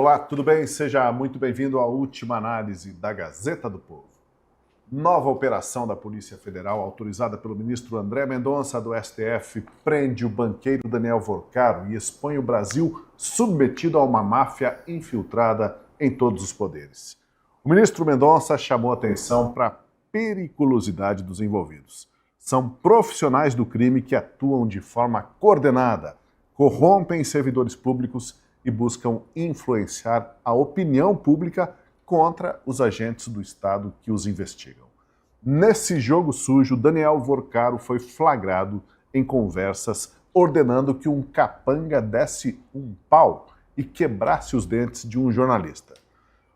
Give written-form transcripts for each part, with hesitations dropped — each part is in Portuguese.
Olá, tudo bem? Seja muito bem-vindo à última análise da Gazeta do Povo. Nova operação da Polícia Federal, autorizada pelo ministro André Mendonça do STF, prende o banqueiro Daniel Vorcaro e expõe o Brasil submetido a uma máfia infiltrada em todos os poderes. O ministro Mendonça chamou atenção para a periculosidade dos envolvidos. São profissionais do crime que atuam de forma coordenada, corrompem servidores públicos e buscam influenciar a opinião pública contra os agentes do Estado que os investigam. Nesse jogo sujo, Daniel Vorcaro foi flagrado em conversas ordenando que um capanga desse um pau e quebrasse os dentes de um jornalista.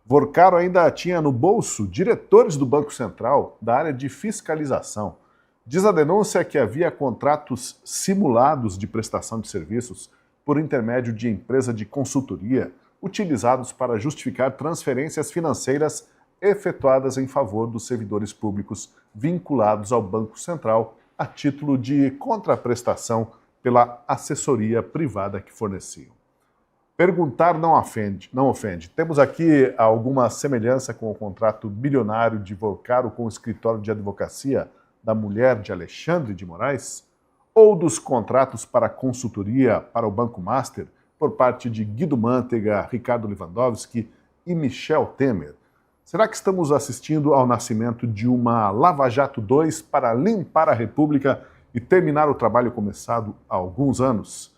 Vorcaro ainda tinha no bolso diretores do Banco Central da área de fiscalização. Diz a denúncia que havia contratos simulados de prestação de serviços por intermédio de empresa de consultoria, utilizados para justificar transferências financeiras efetuadas em favor dos servidores públicos vinculados ao Banco Central a título de contraprestação pela assessoria privada que forneciam. Perguntar não ofende. Temos aqui alguma semelhança com o contrato bilionário de Vorcaro com o escritório de advocacia da mulher de Alexandre de Moraes? Ou dos contratos para consultoria para o Banco Master por parte de Guido Mantega, Ricardo Lewandowski e Michel Temer? Será que estamos assistindo ao nascimento de uma Lava Jato 2 para limpar a República e terminar o trabalho começado há alguns anos?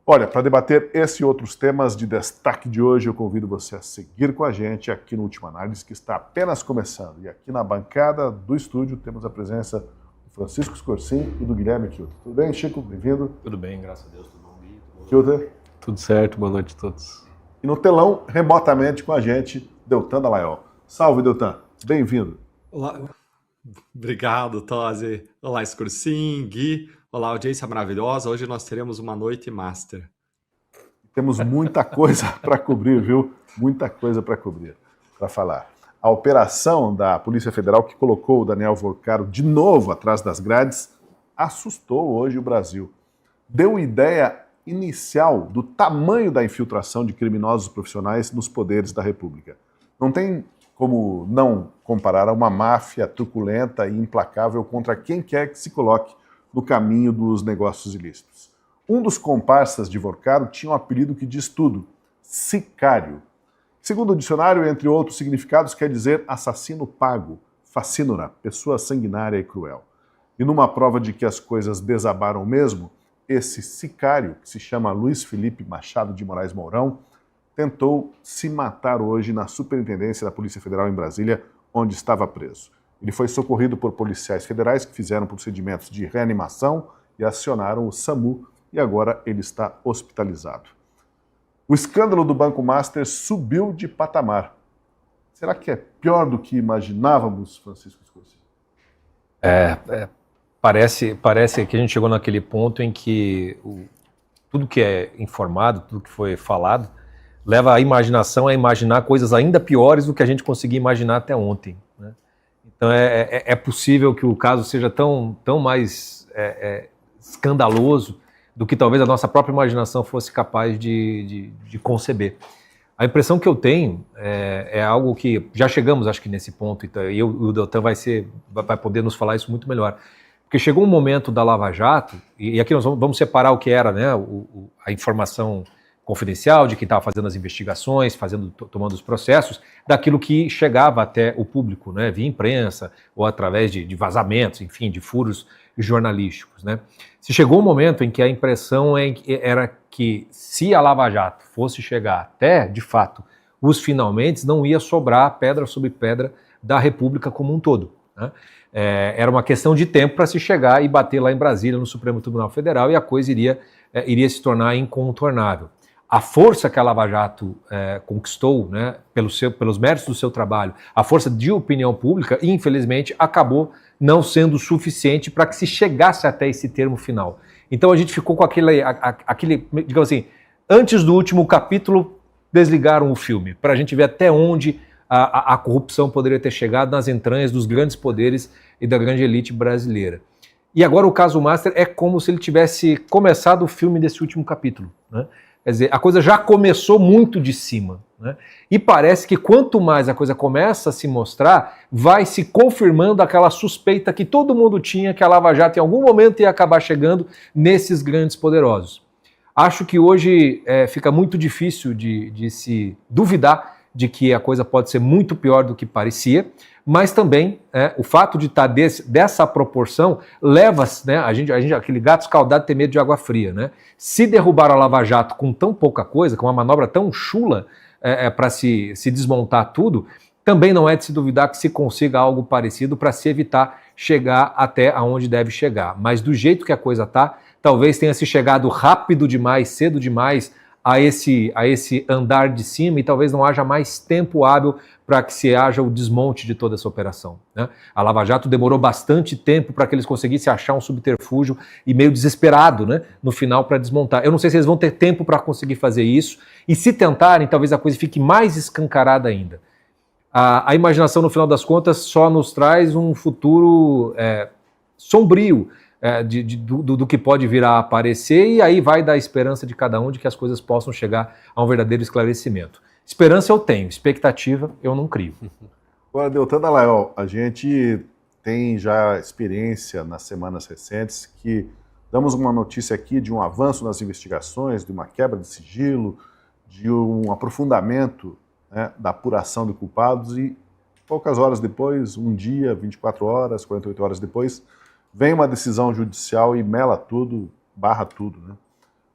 Olha, para debater esse e outros temas de destaque de hoje, eu convido você a seguir com a gente aqui no Última Análise, que está apenas começando. E aqui na bancada do estúdio temos a presença Francisco Scorsin e do Guilherme Kilter. Tudo bem, Chico? Bem-vindo. Tudo bem, graças a Deus, tudo bom, Gui? Kilter? Tudo certo, boa noite a todos. E no telão, remotamente com a gente, Deltan Dallagnol. Salve, Deltan. Bem-vindo. Olá. Obrigado, Tosi. Olá, Scorsin, Gui. Olá, audiência maravilhosa. Hoje nós teremos uma noite master. Temos muita coisa para cobrir, viu? Muita coisa para cobrir, para falar. A operação da Polícia Federal que colocou o Daniel Vorcaro de novo atrás das grades assustou hoje o Brasil. Deu ideia inicial do tamanho da infiltração de criminosos profissionais nos poderes da República. Não tem como não comparar a uma máfia truculenta e implacável contra quem quer que se coloque no caminho dos negócios ilícitos. Um dos comparsas de Vorcaro tinha um apelido que diz tudo: sicário. Segundo o dicionário, entre outros significados, quer dizer assassino pago, facínora, pessoa sanguinária e cruel. E numa prova de que as coisas desabaram mesmo, esse sicário, que se chama Luiz Felipe Machado de Moraes Mourão, tentou se matar hoje na Superintendência da Polícia Federal em Brasília, onde estava preso. Ele foi socorrido por policiais federais que fizeram procedimentos de reanimação e acionaram o SAMU, e agora ele está hospitalizado. O escândalo do Banco Master subiu de patamar. Será que é pior do que imaginávamos, Francisco Scorsin? Parece que a gente chegou naquele ponto em que tudo que é informado, tudo que foi falado, leva a imaginação a imaginar coisas ainda piores do que a gente conseguia imaginar até ontem, né? Então é possível que o caso seja tão mais escandaloso do que talvez a nossa própria imaginação fosse capaz de conceber. A impressão que eu tenho é algo que já chegamos, acho que nesse ponto, então, e o Deltan vai poder nos falar isso muito melhor. Porque chegou um momento da Lava Jato, e aqui nós vamos separar o que era, né, a informação confidencial de quem estava fazendo as investigações, tomando os processos, daquilo que chegava até o público, né, via imprensa ou através de vazamentos, enfim, de furos jornalísticos, né. Se chegou um momento em que a impressão era que se a Lava Jato fosse chegar até, de fato, os finalmente, não ia sobrar pedra sobre pedra da República como um todo, né. Era uma questão de tempo para se chegar e bater lá em Brasília, no Supremo Tribunal Federal, e a coisa iria se tornar incontornável. A força que a Lava Jato conquistou, né, pelos méritos do seu trabalho, a força de opinião pública, infelizmente, acabou não sendo suficiente para que se chegasse até esse termo final. Então a gente ficou com aquele, digamos assim, antes do último capítulo, desligaram o filme, para a gente ver até onde a corrupção poderia ter chegado nas entranhas dos grandes poderes e da grande elite brasileira. E agora o caso Master é como se ele tivesse começado o filme desse último capítulo, né? Quer dizer, a coisa já começou muito de cima, né? E parece que quanto mais a coisa começa a se mostrar, vai se confirmando aquela suspeita que todo mundo tinha que a Lava Jato em algum momento ia acabar chegando nesses grandes poderosos. Acho que hoje fica muito difícil de se duvidar de que a coisa pode ser muito pior do que parecia, mas também o fato de estar dessa proporção leva a gente, aquele gato escaldado tem medo de água fria, né? Se derrubar a Lava Jato com tão pouca coisa, com uma manobra tão chula para se desmontar tudo, também não é de se duvidar que se consiga algo parecido para se evitar chegar até aonde deve chegar. Mas do jeito que a coisa está, talvez tenha se chegado rápido demais, cedo demais a esse andar de cima e talvez não haja mais tempo hábil para que se haja o desmonte de toda essa operação, né? A Lava Jato demorou bastante tempo para que eles conseguissem achar um subterfúgio e meio desesperado, né, no final para desmontar. Eu não sei se eles vão ter tempo para conseguir fazer isso e se tentarem, talvez a coisa fique mais escancarada ainda. A imaginação, no final das contas, só nos traz um futuro sombrio, do que pode vir a aparecer, e aí vai dar esperança de cada um de que as coisas possam chegar a um verdadeiro esclarecimento. Esperança eu tenho, expectativa eu não crio. Agora, Deltan Dallagnol, a gente tem já experiência nas semanas recentes que damos uma notícia aqui de um avanço nas investigações, de uma quebra de sigilo, de um aprofundamento, né, da apuração de culpados, e poucas horas depois, um dia, 24 horas, 48 horas depois, vem uma decisão judicial e mela tudo, barra tudo, né?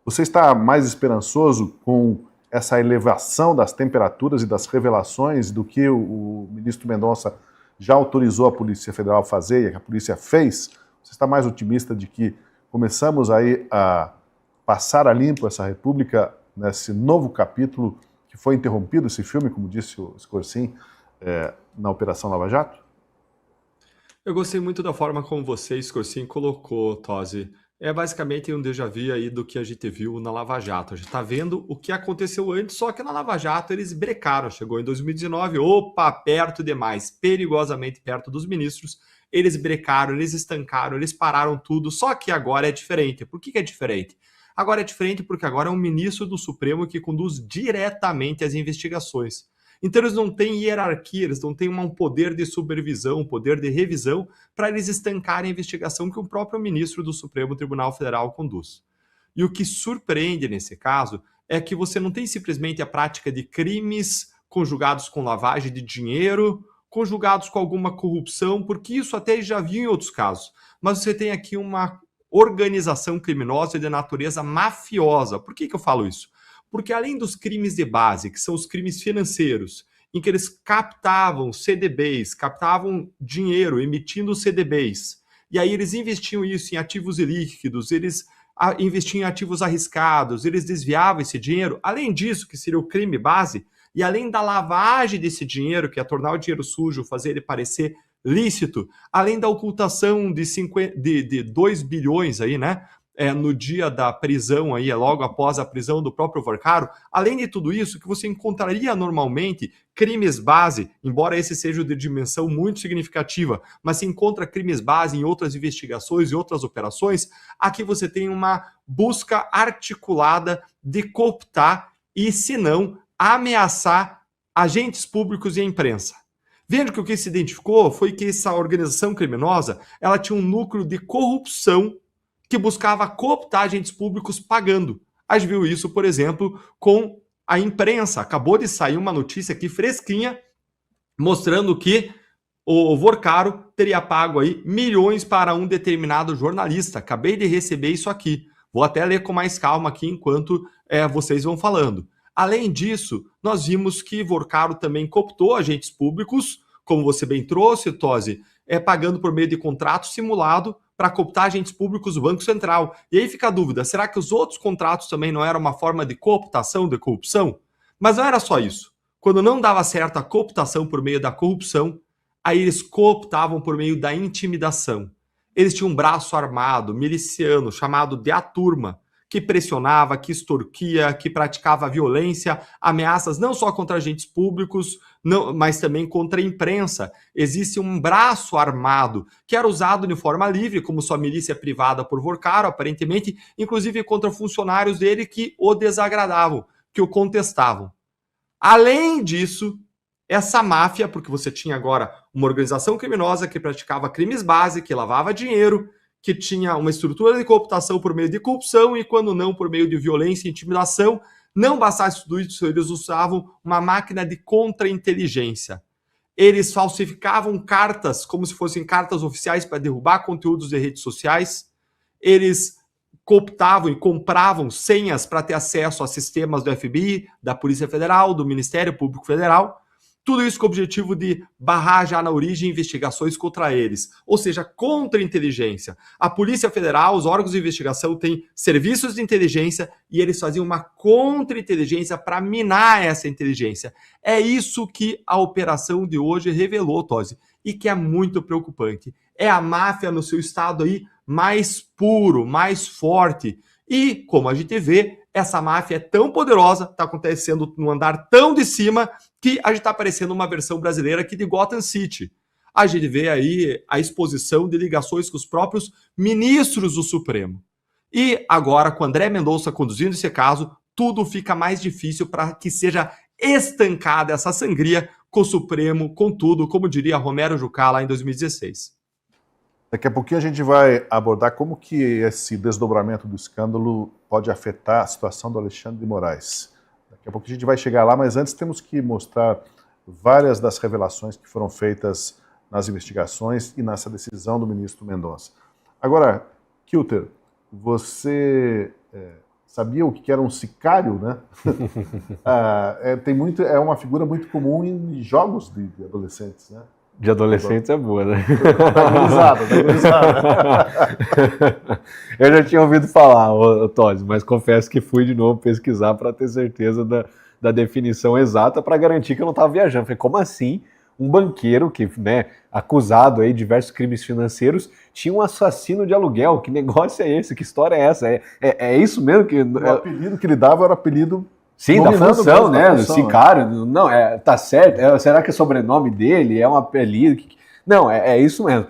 Você está mais esperançoso com essa elevação das temperaturas e das revelações do que o ministro Mendonça já autorizou a Polícia Federal a fazer e que a polícia fez? Você está mais otimista de que começamos aí a passar a limpo essa república nesse novo capítulo que foi interrompido, esse filme, como disse o Scorsin, na Operação Lava Jato? Eu gostei muito da forma como você, Scorsin, colocou, Tosi. É basicamente um déjà vu aí do que a gente viu na Lava Jato. A gente está vendo o que aconteceu antes, só que na Lava Jato eles brecaram. Chegou em 2019, opa, perto demais, perigosamente perto dos ministros. Eles brecaram, eles estancaram, eles pararam tudo. Só que agora é diferente. Por que é diferente? Agora é diferente porque agora é um ministro do Supremo que conduz diretamente as investigações. Então eles não têm hierarquia, eles não têm um poder de supervisão, um poder de revisão para eles estancarem a investigação que o próprio ministro do Supremo Tribunal Federal conduz. E o que surpreende nesse caso é que você não tem simplesmente a prática de crimes conjugados com lavagem de dinheiro, conjugados com alguma corrupção, porque isso até já viu em outros casos. Mas você tem aqui uma organização criminosa de natureza mafiosa. Por que eu falo isso? Porque além dos crimes de base, que são os crimes financeiros, em que eles captavam CDBs, captavam dinheiro emitindo CDBs, e aí eles investiam isso em ativos ilíquidos, eles investiam em ativos arriscados, eles desviavam esse dinheiro. Além disso, que seria o crime base, e além da lavagem desse dinheiro, que é tornar o dinheiro sujo, fazer ele parecer lícito, além da ocultação de 2 bilhões aí, né? No dia da prisão, aí, logo após a prisão do próprio Vorcaro, além de tudo isso, que você encontraria normalmente crimes base, embora esse seja de dimensão muito significativa, mas se encontra crimes base em outras investigações e outras operações, aqui você tem uma busca articulada de cooptar e, se não, ameaçar agentes públicos e a imprensa. Vendo que o que se identificou foi que essa organização criminosa ela tinha um núcleo de corrupção que buscava cooptar agentes públicos pagando. A gente viu isso, por exemplo, com a imprensa. Acabou de sair uma notícia aqui fresquinha, mostrando que o Vorcaro teria pago aí milhões para um determinado jornalista. Acabei de receber isso aqui. Vou até ler com mais calma aqui enquanto vocês vão falando. Além disso, nós vimos que Vorcaro também cooptou agentes públicos, como você bem trouxe, Tosi, pagando por meio de contrato simulado para cooptar agentes públicos do Banco Central. E aí fica a dúvida, será que os outros contratos também não eram uma forma de cooptação, de corrupção? Mas não era só isso. Quando não dava certo a cooptação por meio da corrupção, aí eles cooptavam por meio da intimidação. Eles tinham um braço armado, miliciano, chamado de A Turma, que pressionava, que extorquia, que praticava violência, ameaças não só contra agentes públicos, não, mas também contra a imprensa. Existe um braço armado que era usado de forma livre, como sua milícia privada por Vorcaro, aparentemente, inclusive contra funcionários dele que o desagradavam, que o contestavam. Além disso, essa máfia, porque você tinha agora uma organização criminosa que praticava crimes base, que lavava dinheiro, que tinha uma estrutura de cooptação por meio de corrupção e, quando não, por meio de violência e intimidação. Não bastasse tudo isso, eles usavam uma máquina de contra-inteligência. Eles falsificavam cartas como se fossem cartas oficiais para derrubar conteúdos de redes sociais. Eles cooptavam e compravam senhas para ter acesso a sistemas do FBI, da Polícia Federal, do Ministério Público Federal. Tudo isso com o objetivo de barrar já na origem investigações contra eles, ou seja, contra-inteligência. A Polícia Federal, os órgãos de investigação têm serviços de inteligência e eles faziam uma contra-inteligência para minar essa inteligência. É isso que a operação de hoje revelou, Tosi, e que é muito preocupante. É a máfia no seu estado aí mais puro, mais forte. E, como a gente vê, essa máfia é tão poderosa, está acontecendo no andar tão de cima, que a gente está parecendo uma versão brasileira aqui de Gotham City. A gente vê aí a exposição de ligações com os próprios ministros do Supremo. E agora, com André Mendonça conduzindo esse caso, tudo fica mais difícil para que seja estancada essa sangria com o Supremo, com tudo, como diria Romero Jucá lá em 2016. Daqui a pouquinho a gente vai abordar como que esse desdobramento do escândalo pode afetar a situação do Alexandre de Moraes. Daqui a pouco a gente vai chegar lá, mas antes temos que mostrar várias das revelações que foram feitas nas investigações e nessa decisão do ministro Mendonça. Agora, Kilter, você sabia o que era um sicário, né? É uma figura muito comum em jogos de adolescentes, né? De adolescentes é boa, né? Tá gurizada. Eu já tinha ouvido falar, Tosi, mas confesso que fui de novo pesquisar para ter certeza da definição exata para garantir que eu não estava viajando. Falei, como assim um banqueiro que, né, acusado aí de diversos crimes financeiros tinha um assassino de aluguel? Que negócio é esse? Que história é essa? É isso mesmo que... O apelido que ele dava era o apelido... Sim, da função, né? Sicário. Não, tá certo. Será que é sobrenome dele? É um apelido? Não, é isso mesmo.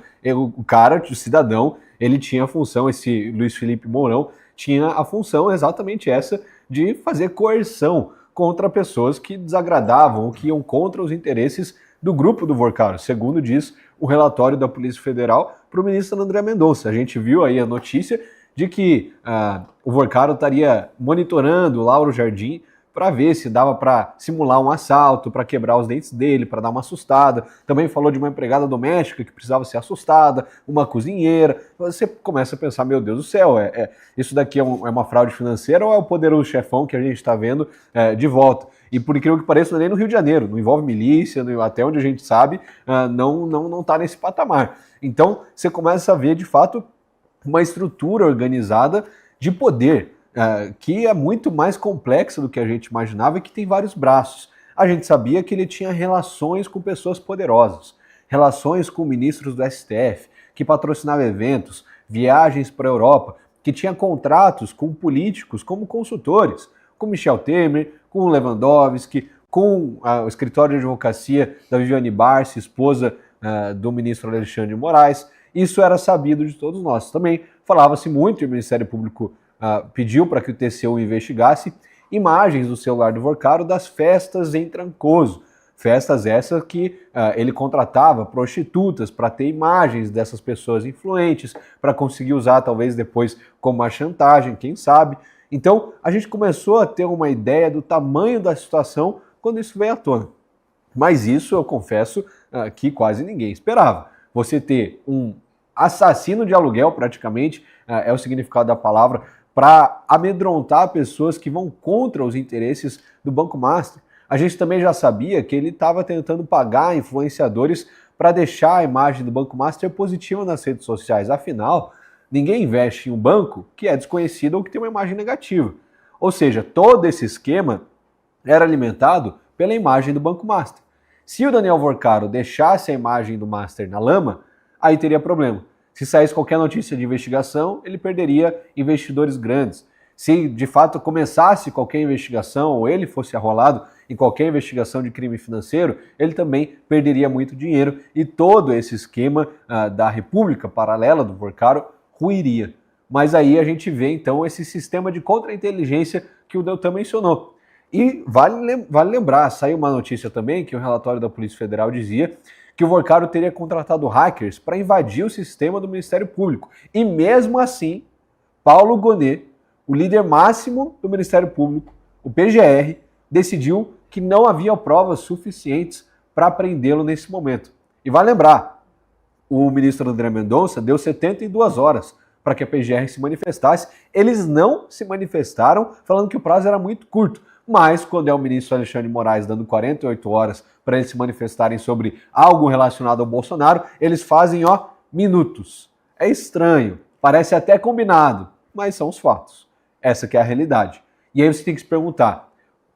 O cara, o cidadão, ele tinha a função, esse Luiz Felipe Mourão, tinha a função exatamente essa de fazer coerção contra pessoas que desagradavam, que iam contra os interesses do grupo do Vorcaro, segundo diz o relatório da Polícia Federal para o ministro André Mendonça. A gente viu aí a notícia de que o Vorcaro estaria monitorando o Lauro Jardim para ver se dava para simular um assalto, para quebrar os dentes dele, para dar uma assustada. Também falou de uma empregada doméstica que precisava ser assustada, uma cozinheira. Você começa a pensar, meu Deus do céu, isso daqui é uma fraude financeira ou é o poderoso chefão que a gente está vendo de volta? E por incrível que pareça, não é nem no Rio de Janeiro, não envolve milícia, até onde a gente sabe, não está nesse patamar. Então, você começa a ver, de fato, uma estrutura organizada de poder, que é muito mais complexa do que a gente imaginava e que tem vários braços. A gente sabia que ele tinha relações com pessoas poderosas, relações com ministros do STF, que patrocinava eventos, viagens para a Europa, que tinha contratos com políticos como consultores, com Michel Temer, com Lewandowski, com o escritório de advocacia da Viviane Barsi, esposa do ministro Alexandre de Moraes. Isso era sabido de todos nós. Também falava-se muito, e o Ministério Público pediu para que o TCU investigasse imagens do celular do Vorcaro das festas em Trancoso. Festas essas que ele contratava prostitutas para ter imagens dessas pessoas influentes, para conseguir usar talvez depois como uma chantagem, quem sabe. Então a gente começou a ter uma ideia do tamanho da situação quando isso veio à tona. Mas isso eu confesso que quase ninguém esperava. Você ter um assassino de aluguel, praticamente, é o significado da palavra, para amedrontar pessoas que vão contra os interesses do Banco Master. A gente também já sabia que ele estava tentando pagar influenciadores para deixar a imagem do Banco Master positiva nas redes sociais. Afinal, ninguém investe em um banco que é desconhecido ou que tem uma imagem negativa. Ou seja, todo esse esquema era alimentado pela imagem do Banco Master. Se o Daniel Vorcaro deixasse a imagem do Master na lama, aí teria problema. Se saísse qualquer notícia de investigação, ele perderia investidores grandes. se de fato começasse qualquer investigação ou ele fosse arrolado em qualquer investigação de crime financeiro, ele também perderia muito dinheiro e todo esse esquema da República Paralela do Vorcaro ruiria. Mas aí a gente vê então esse sistema de contra-inteligência que o Deltan mencionou. E vale lembrar, saiu uma notícia também que o relatório da Polícia Federal dizia que o Vorcaro teria contratado hackers para invadir o sistema do Ministério Público. E mesmo assim, Paulo Gonet, o líder máximo do Ministério Público, o PGR, decidiu que não havia provas suficientes para prendê-lo nesse momento. E vai lembrar, o ministro André Mendonça deu 72 horas para que a PGR se manifestasse. Eles não se manifestaram, falando que o prazo era muito curto. Mas quando é o ministro Alexandre de Moraes dando 48 horas para eles se manifestarem sobre algo relacionado ao Bolsonaro, eles fazem, minutos. É estranho, parece até combinado, mas são os fatos. Essa que é a realidade. E aí você tem que se perguntar,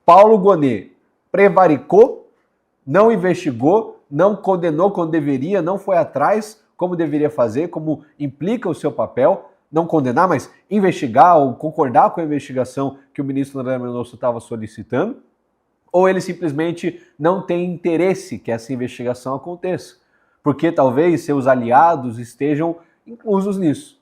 Paulo Gonet prevaricou, não investigou, não condenou quando deveria, não foi atrás como deveria fazer, como implica o seu papel, não condenar, mas investigar ou concordar com a investigação que o ministro André Mendonça estava solicitando, ou ele simplesmente não tem interesse que essa investigação aconteça, porque talvez seus aliados estejam inclusos nisso,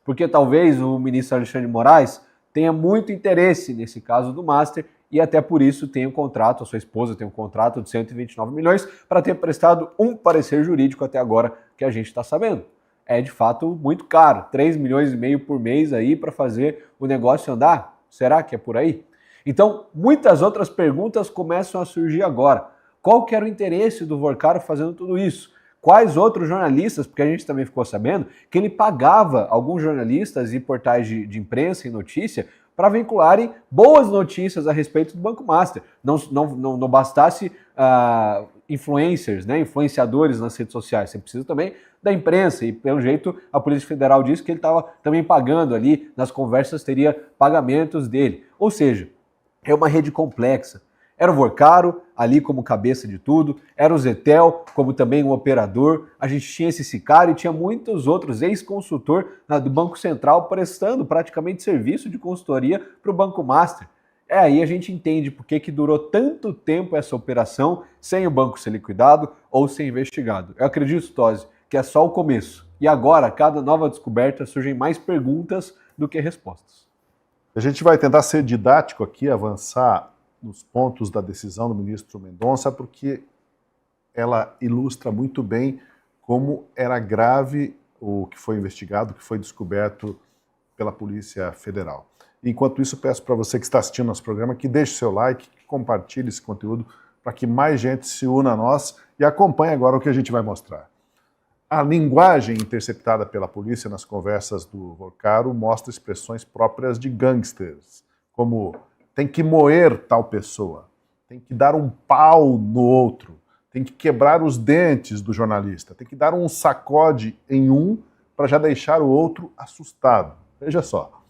porque talvez o ministro Alexandre de Moraes tenha muito interesse nesse caso do Master e até por isso tem um contrato, a sua esposa tem um contrato de 129 milhões para ter prestado um parecer jurídico até agora que a gente está sabendo. É de fato muito caro, 3 milhões e meio por mês aí para fazer o negócio andar. Será que é por aí? Então, muitas outras perguntas começam a surgir agora. Qual que era o interesse do Vorcaro fazendo tudo isso? Quais outros jornalistas, porque a gente também ficou sabendo que ele pagava alguns jornalistas e portais de imprensa e notícia para vincularem boas notícias a respeito do Banco Master. Não bastasse influencers, né, influenciadores nas redes sociais, você precisa também da imprensa, e pelo jeito a Polícia Federal disse que ele estava também pagando ali, nas conversas teria pagamentos dele. Ou seja, é uma rede complexa. Era o Vorcaro ali como cabeça de tudo, era o Zetel como também um operador, a gente tinha esse sicário e tinha muitos outros ex-consultor do Banco Central prestando praticamente serviço de consultoria para o Banco Master. Aí a gente entende por que durou tanto tempo essa operação sem o banco ser liquidado ou ser investigado. Eu acredito, Tosi, que é só o começo. E agora, a cada nova descoberta, surgem mais perguntas do que respostas. A gente vai tentar ser didático aqui, avançar nos pontos da decisão do ministro Mendonça, porque ela ilustra muito bem como era grave o que foi investigado, o que foi descoberto pela Polícia Federal. Enquanto isso, peço para você que está assistindo nosso programa que deixe seu like, que compartilhe esse conteúdo para que mais gente se una a nós e acompanhe agora o que a gente vai mostrar. A linguagem interceptada pela polícia nas conversas do Vorcaro mostra expressões próprias de gangsters, como tem que moer tal pessoa, tem que dar um pau no outro, tem que quebrar os dentes do jornalista, tem que dar um sacode em um para já deixar o outro assustado. Veja só.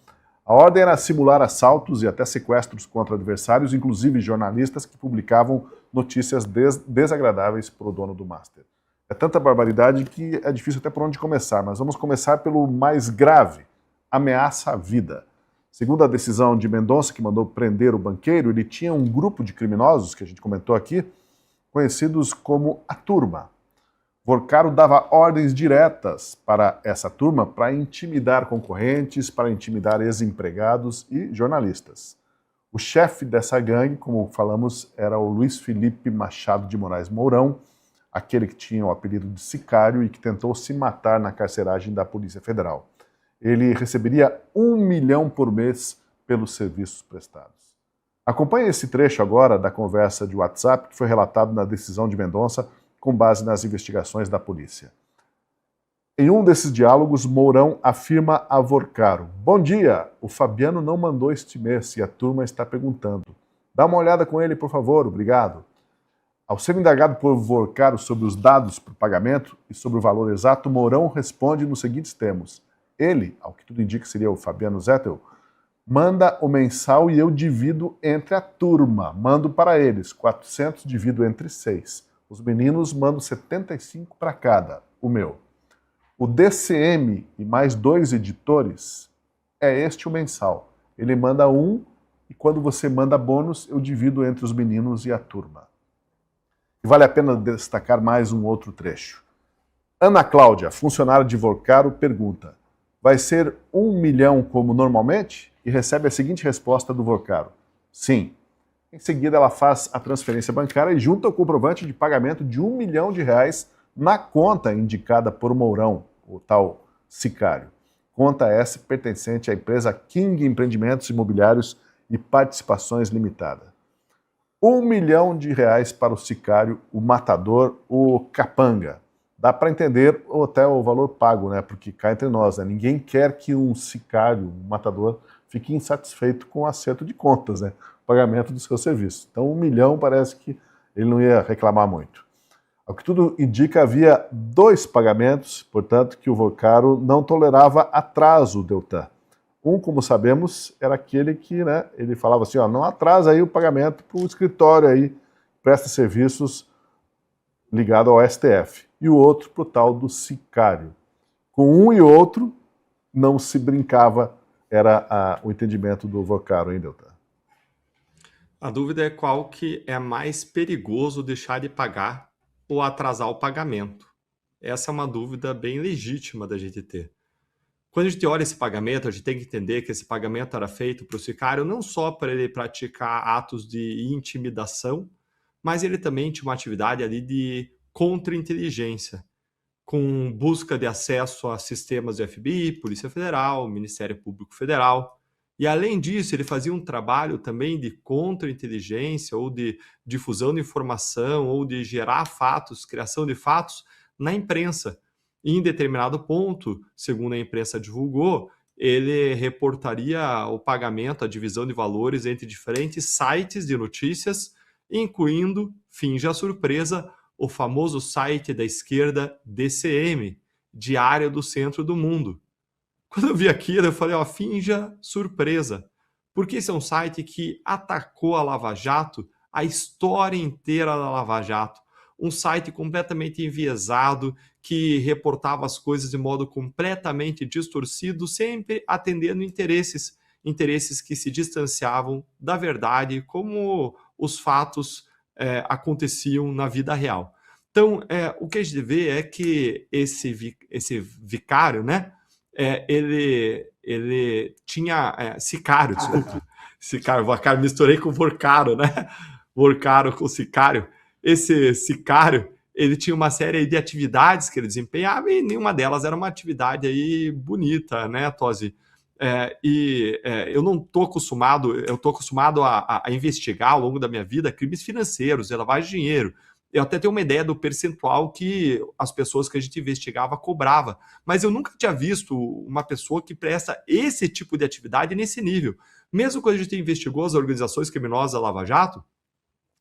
A ordem era simular assaltos e até sequestros contra adversários, inclusive jornalistas que publicavam notícias desagradáveis para o dono do Master. É tanta barbaridade que é difícil até por onde começar, mas vamos começar pelo mais grave, ameaça à vida. Segundo a decisão de Mendonça, que mandou prender o banqueiro, ele tinha um grupo de criminosos, que a gente comentou aqui, conhecidos como a Turma. Vorcaro dava ordens diretas para essa turma para intimidar concorrentes, para intimidar ex-empregados e jornalistas. O chefe dessa gangue, como falamos, era o Luiz Felipe Machado de Moraes Mourão, aquele que tinha o apelido de sicário e que tentou se matar na carceragem da Polícia Federal. Ele receberia 1 milhão por mês pelos serviços prestados. Acompanhe esse trecho agora da conversa de WhatsApp que foi relatado na decisão de Mendonça com base nas investigações da polícia. Em um desses diálogos, Mourão afirma a Vorcaro: "Bom dia, o Fabiano não mandou este mês e a turma está perguntando. Dá uma olhada com ele, por favor, obrigado." Ao ser indagado por Vorcaro sobre os dados para o pagamento e sobre o valor exato, Mourão responde nos seguintes termos: ele, ao que tudo indica seria o Fabiano Zettel, manda o mensal e eu divido entre a turma. Mando para eles 400, divido entre 6. Os meninos mando 75 para cada, o meu. O DCM e mais 2 editores é este o mensal. ele manda um e quando você manda bônus, eu divido entre os meninos e a turma. E vale a pena destacar mais um outro trecho. Ana Cláudia, funcionária de Vorcaro, pergunta: vai ser 1 milhão como normalmente? E recebe a seguinte resposta do Vorcaro: sim. Em seguida, ela faz a transferência bancária e junta o comprovante de pagamento de R$1 milhão na conta indicada por Mourão, o tal sicário. Conta essa pertencente à empresa King Empreendimentos Imobiliários e Participações Limitada. R$1 milhão para o sicário, o matador, o capanga. Dá para entender até o valor pago, né? Porque cá entre nós, né? Ninguém quer que um sicário, um matador, fique insatisfeito com o acerto de contas, né? O pagamento do seu serviço. Então, R$1 milhão parece que ele não ia reclamar muito. Ao que tudo indica, havia 2 pagamentos, portanto, que o Vorcaro não tolerava atraso, Deltan. Um, como sabemos, era aquele que, né, ele falava assim, ó, não atrasa aí o pagamento para o escritório aí, presta serviços ligado ao STF. E o outro para o tal do sicário. Com um e outro, não se brincava, era o entendimento do Vorcaro, hein, Deltan? A dúvida é qual que é mais perigoso deixar de pagar ou atrasar o pagamento. Essa é uma dúvida bem legítima da gente ter. Quando a gente olha esse pagamento, a gente tem que entender que esse pagamento era feito para o sicário não só para ele praticar atos de intimidação, mas ele também tinha uma atividade ali de contra-inteligência, com busca de acesso a sistemas do FBI, Polícia Federal, Ministério Público Federal. E, além disso, ele fazia um trabalho também de contra-inteligência ou de difusão de informação ou de gerar fatos, criação de fatos na imprensa. E, em determinado ponto, segundo a imprensa divulgou, ele reportaria o pagamento, a divisão de valores entre diferentes sites de notícias, incluindo, finge a surpresa, o famoso site da esquerda DCM, Diário do Centro do Mundo. Quando eu vi aquilo, eu falei, ó, finja surpresa, porque esse é um site que atacou a Lava Jato, a história inteira da Lava Jato, um site completamente enviesado, que reportava as coisas de modo completamente distorcido, sempre atendendo interesses que se distanciavam da verdade, como os fatos aconteciam na vida real. Então, o que a gente vê é que esse vicário, né, ele tinha sicário, desculpa, sicário, misturei com Vorcaro, né? Vorcaro com sicário. Esse sicário, ele tinha uma série de atividades que ele desempenhava e nenhuma delas era uma atividade aí bonita, né, Tosi? Eu não estou acostumado, eu estou acostumado a investigar ao longo da minha vida crimes financeiros, lavagem de dinheiro. Eu até tenho uma ideia do percentual que as pessoas que a gente investigava cobrava, mas eu nunca tinha visto uma pessoa que presta esse tipo de atividade nesse nível. Mesmo quando a gente investigou as organizações criminosas da Lava Jato,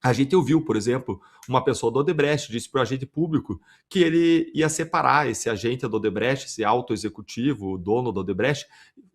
a gente ouviu, por exemplo, uma pessoa do Odebrecht disse para o agente público que ele ia separar esse agente do Odebrecht, esse alto executivo, o dono do Odebrecht,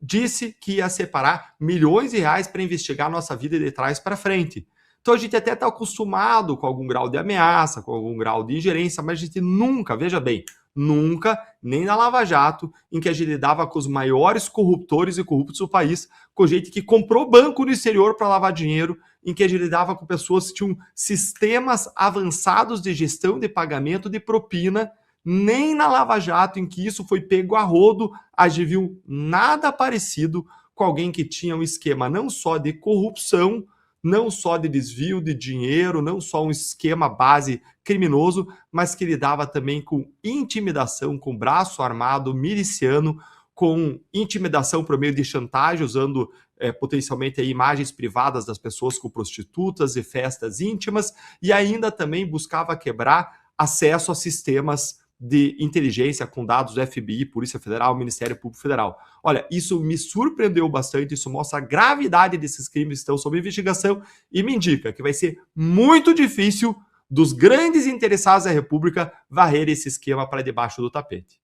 disse que ia separar milhões de reais para investigar a nossa vida de trás para frente. Então a gente até está acostumado com algum grau de ameaça, com algum grau de ingerência, mas a gente nunca, veja bem, nunca, nem na Lava Jato, em que a gente lidava com os maiores corruptores e corruptos do país, com gente que comprou banco no exterior para lavar dinheiro, em que a gente lidava com pessoas que tinham sistemas avançados de gestão de pagamento de propina, nem na Lava Jato, em que isso foi pego a rodo, a gente viu nada parecido com alguém que tinha um esquema não só de corrupção, não só de desvio de dinheiro, não só um esquema base criminoso, mas que lidava também com intimidação, com braço armado, miliciano, com intimidação por meio de chantagem, usando potencialmente imagens privadas das pessoas com prostitutas e festas íntimas, e ainda também buscava quebrar acesso a sistemas de inteligência com dados do FBI, Polícia Federal, Ministério Público Federal. Olha, isso me surpreendeu bastante, isso mostra a gravidade desses crimes que estão sob investigação e me indica que vai ser muito difícil dos grandes interessados da República varrer esse esquema para debaixo do tapete.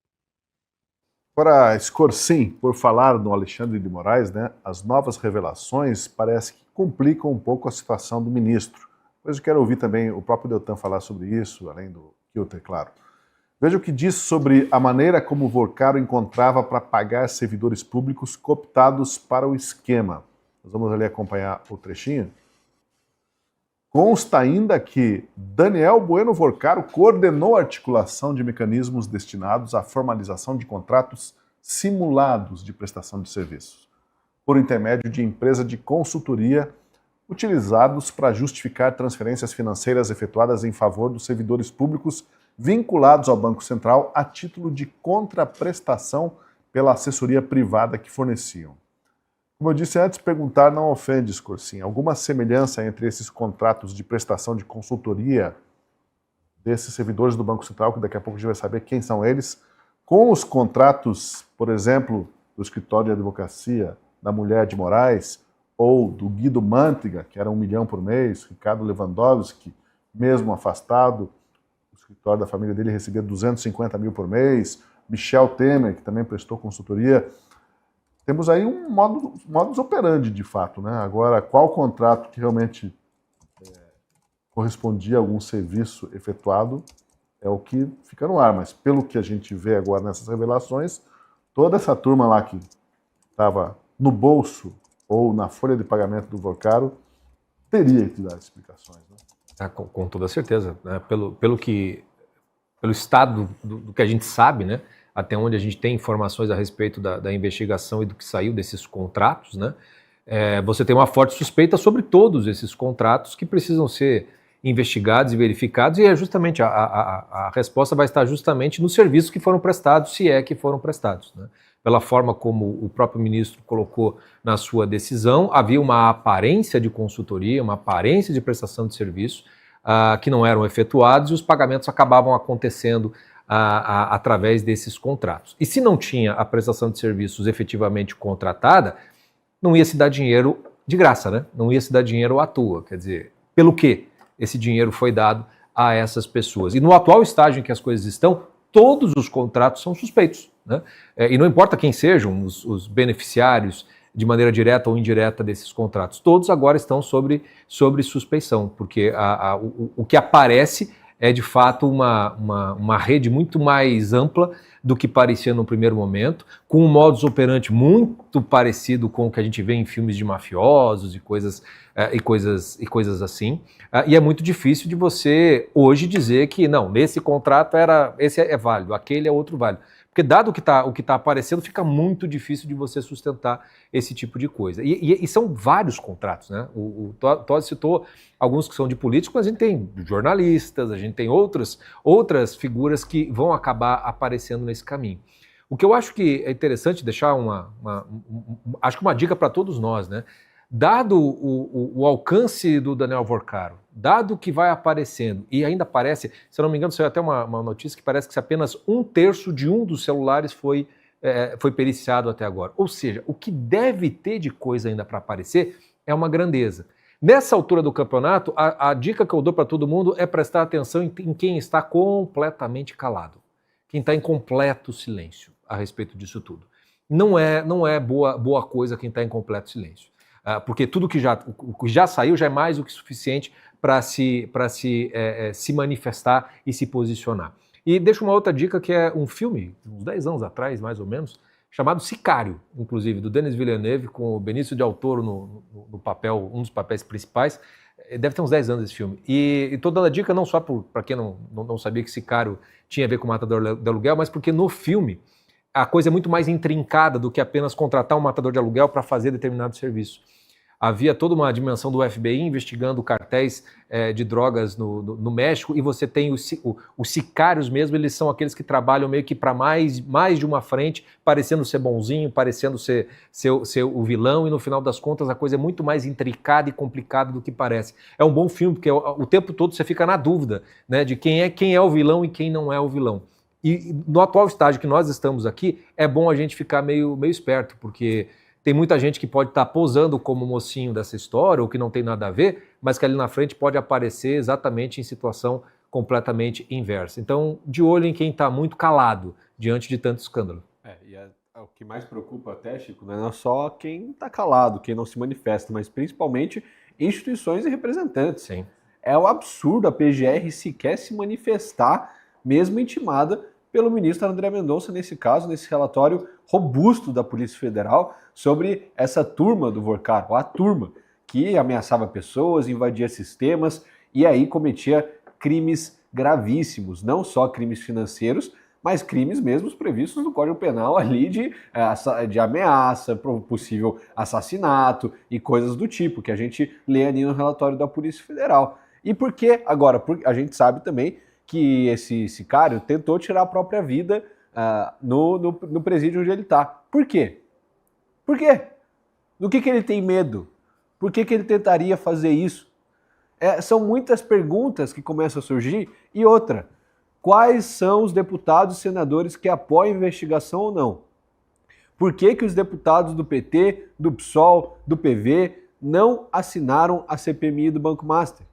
Agora, Scorsim, por falar no Alexandre de Moraes, né, as novas revelações parece que complicam um pouco a situação do ministro. Mas eu quero ouvir também o próprio Deltan falar sobre isso, além do Kilter, claro. Veja o que diz sobre a maneira como o Vorcaro encontrava para pagar servidores públicos cooptados para o esquema. Nós vamos ali acompanhar o trechinho. Consta ainda que Daniel Bueno Vorcaro coordenou a articulação de mecanismos destinados à formalização de contratos simulados de prestação de serviços, por intermédio de empresa de consultoria, utilizados para justificar transferências financeiras efetuadas em favor dos servidores públicos vinculados ao Banco Central a título de contraprestação pela assessoria privada que forneciam. Como eu disse antes, perguntar não ofende, Scorsin. Alguma semelhança entre esses contratos de prestação de consultoria desses servidores do Banco Central, que daqui a pouco a gente vai saber quem são eles, com os contratos, por exemplo, do escritório de advocacia da Mulher de Moraes, ou do Guido Mantega, que era 1 milhão por mês, Ricardo Lewandowski, mesmo afastado, o escritório da família dele recebia 250 mil por mês, Michel Temer, que também prestou consultoria. Temos aí um modus operandi, de fato, né? Agora, qual contrato que realmente correspondia a algum serviço efetuado é o que fica no ar, mas pelo que a gente vê agora nessas revelações, toda essa turma lá que estava no bolso ou na folha de pagamento do Vorcaro teria que dar explicações, né? Com toda certeza, né? Pelo estado do que a gente sabe, né? Até onde a gente tem informações a respeito da investigação e do que saiu desses contratos, né? Você tem uma forte suspeita sobre todos esses contratos que precisam ser investigados e verificados, e justamente a resposta vai estar justamente nos serviços que foram prestados, se é que foram prestados, né? Pela forma como o próprio ministro colocou na sua decisão, havia uma aparência de consultoria, uma aparência de prestação de serviço que não eram efetuados, e os pagamentos acabavam acontecendo através desses contratos. E se não tinha a prestação de serviços efetivamente contratada, não ia se dar dinheiro de graça, né? Não ia se dar dinheiro à toa. Quer dizer, pelo que esse dinheiro foi dado a essas pessoas? E no atual estágio em que as coisas estão, todos os contratos são suspeitos, né? E não importa quem sejam os beneficiários de maneira direta ou indireta desses contratos, todos agora estão sobre suspeição, porque o que aparece é de fato uma rede muito mais ampla do que parecia no primeiro momento, com um modus operandi muito parecido com o que a gente vê em filmes de mafiosos e coisas assim. E é muito difícil de você hoje dizer que não, nesse contrato esse é válido, aquele é outro válido. Porque dado o que tá aparecendo, fica muito difícil de você sustentar esse tipo de coisa. E são vários contratos, né? O Todd citou alguns que são de políticos, mas a gente tem jornalistas, a gente tem outras figuras que vão acabar aparecendo nesse caminho. O que eu acho que é interessante deixar acho que uma dica para todos nós, né? Dado o alcance do Daniel Vorcaro, dado que vai aparecendo, e ainda parece, se eu não me engano, saiu até uma notícia que parece que apenas 1/3 de um dos celulares foi periciado até agora. Ou seja, o que deve ter de coisa ainda para aparecer é uma grandeza. Nessa altura do campeonato, a dica que eu dou para todo mundo é prestar atenção em quem está completamente calado, quem está em completo silêncio a respeito disso tudo. Não é boa coisa quem está em completo silêncio. Porque tudo que já saiu já é mais do que suficiente para se manifestar e se posicionar. E deixo uma outra dica, que é um filme, uns 10 anos atrás, mais ou menos, chamado Sicário, inclusive, do Denis Villeneuve, com o Benício Del Toro no papel, um dos papéis principais. Deve ter uns 10 anos esse filme. E estou dando a dica não só para quem não sabia que Sicário tinha a ver com Matador de Aluguel, mas porque no filme a coisa é muito mais intrincada do que apenas contratar um matador de aluguel para fazer determinado serviço. Havia toda uma dimensão do FBI investigando cartéis de drogas no México, e você tem os sicários mesmo, eles são aqueles que trabalham meio que para mais de uma frente, parecendo ser bonzinho, parecendo ser o vilão, e no final das contas a coisa é muito mais intricada e complicada do que parece. É um bom filme, porque o tempo todo você fica na dúvida, né, de quem é o vilão e quem não é o vilão. E no atual estágio que nós estamos aqui, é bom a gente ficar meio esperto, porque tem muita gente que pode estar posando como mocinho dessa história, ou que não tem nada a ver, mas que ali na frente pode aparecer exatamente em situação completamente inversa. Então, de olho em quem está muito calado diante de tanto escândalo. O que mais preocupa até, Chico, não é só quem está calado, quem não se manifesta, mas principalmente instituições e representantes. Sim. É um absurdo a PGR sequer se manifestar, mesmo intimada pelo ministro André Mendonça, nesse caso, nesse relatório robusto da Polícia Federal sobre essa turma do Vorcaro, a turma que ameaçava pessoas, invadia sistemas e aí cometia crimes gravíssimos, não só crimes financeiros, mas crimes mesmo previstos no Código Penal ali de ameaça, possível assassinato e coisas do tipo, que a gente lê ali no relatório da Polícia Federal. E por que agora? Porque a gente sabe também que esse sicário tentou tirar a própria vida no presídio onde ele está. Por quê? Por quê? Do que ele tem medo? Por que ele tentaria fazer isso? São muitas perguntas que começam a surgir. E outra, quais são os deputados e senadores que apoiam a investigação ou não? Por que os deputados do PT, do PSOL, do PV não assinaram a CPMI do Banco Master?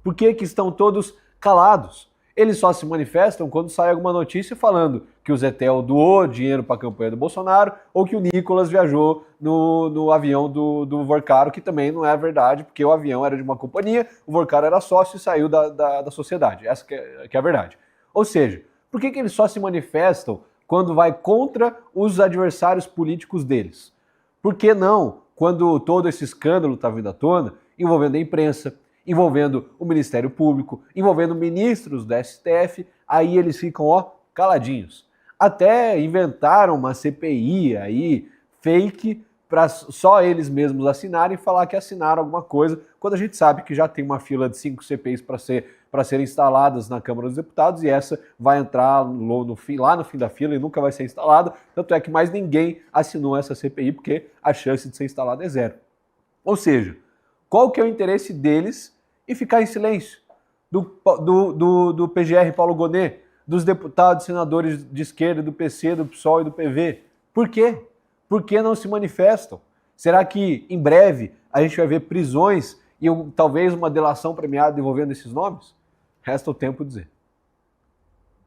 Por que estão todos calados? Eles só se manifestam quando sai alguma notícia falando que o Zetel doou dinheiro para a campanha do Bolsonaro ou que o Nicolas viajou no avião do Vorcaro, que também não é verdade, porque o avião era de uma companhia, o Vorcaro era sócio e saiu da sociedade. Essa que é a verdade. Ou seja, por que eles só se manifestam quando vai contra os adversários políticos deles? Por que não, quando todo esse escândalo está vindo à tona, envolvendo a imprensa, envolvendo o Ministério Público, envolvendo ministros do STF, aí eles ficam, caladinhos. Até inventaram uma CPI aí, fake, para só eles mesmos assinarem e falar que assinaram alguma coisa, quando a gente sabe que já tem uma fila de 5 CPIs para serem instaladas na Câmara dos Deputados e essa vai entrar lá no fim da fila e nunca vai ser instalada, tanto é que mais ninguém assinou essa CPI porque a chance de ser instalada é zero. Ou seja, qual que é o interesse deles em ficar em silêncio? Do PGR Paulo Gonet, dos deputados e senadores de esquerda, do PC, do PSOL e do PV. Por quê? Por que não se manifestam? Será que em breve a gente vai ver prisões e talvez uma delação premiada envolvendo esses nomes? Resta o tempo dizer.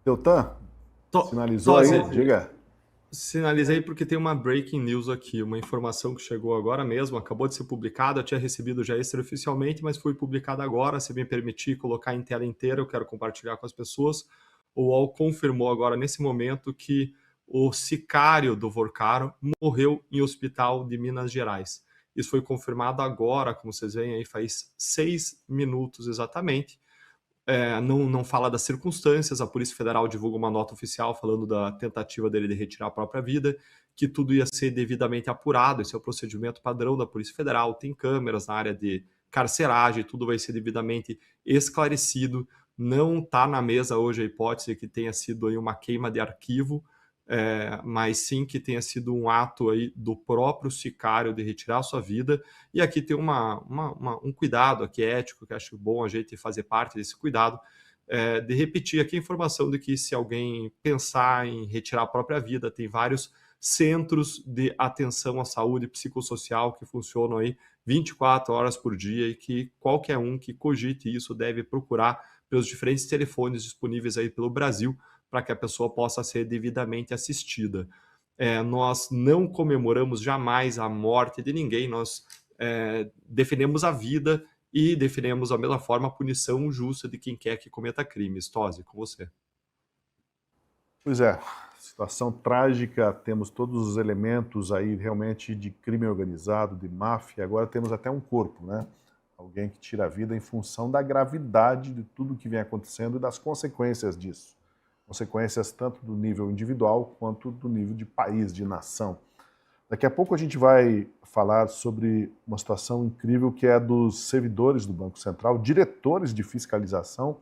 Deltan, sinalizou aí? Diga. Sinalizei porque tem uma breaking news aqui, uma informação que chegou agora mesmo, acabou de ser publicada, eu tinha recebido já extraoficialmente, mas foi publicada agora. Se me permitir colocar em tela inteira, eu quero compartilhar com as pessoas. O UOL confirmou agora, nesse momento, que o sicário do Vorcaro morreu em hospital de Minas Gerais. Isso foi confirmado agora, como vocês veem aí, faz 6 minutos exatamente. Não fala das circunstâncias, a Polícia Federal divulga uma nota oficial falando da tentativa dele de retirar a própria vida, que tudo ia ser devidamente apurado, esse é o procedimento padrão da Polícia Federal, tem câmeras na área de carceragem, tudo vai ser devidamente esclarecido, não está na mesa hoje a hipótese que tenha sido aí uma queima de arquivo, mas sim que tenha sido um ato aí do próprio sicário de retirar a sua vida. E aqui tem um cuidado aqui ético, que acho bom a gente fazer parte desse cuidado, de repetir aqui a informação de que se alguém pensar em retirar a própria vida, tem vários centros de atenção à saúde psicossocial que funcionam aí 24 horas por dia e que qualquer um que cogite isso deve procurar pelos diferentes telefones disponíveis aí pelo Brasil, para que a pessoa possa ser devidamente assistida. Nós não comemoramos jamais a morte de ninguém, nós defendemos a vida e defendemos da mesma forma a punição justa de quem quer que cometa crimes. Tosi, com você. Pois é, situação trágica, temos todos os elementos aí realmente de crime organizado, de máfia, agora temos até um corpo, né? Alguém que tira a vida em função da gravidade de tudo que vem acontecendo e das consequências disso. Consequências tanto do nível individual quanto do nível de país, de nação. Daqui a pouco a gente vai falar sobre uma situação incrível que é dos servidores do Banco Central, diretores de fiscalização,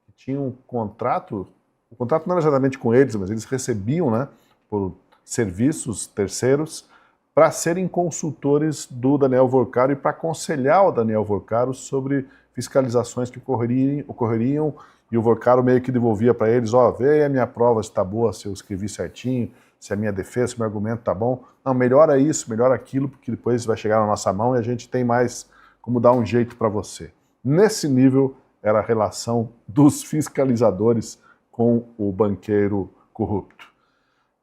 que tinham um contrato, o contrato não era exatamente com eles, mas eles recebiam, né, por serviços terceiros, para serem consultores do Daniel Vorcaro e para aconselhar o Daniel Vorcaro sobre fiscalizações que ocorreriam e o Vorcaro meio que devolvia para eles, vê aí a minha prova se está boa, se eu escrevi certinho, se a minha defesa, se o meu argumento está bom. Não, melhora isso, melhora aquilo, porque depois vai chegar na nossa mão e a gente tem mais como dar um jeito para você. Nesse nível era a relação dos fiscalizadores com o banqueiro corrupto.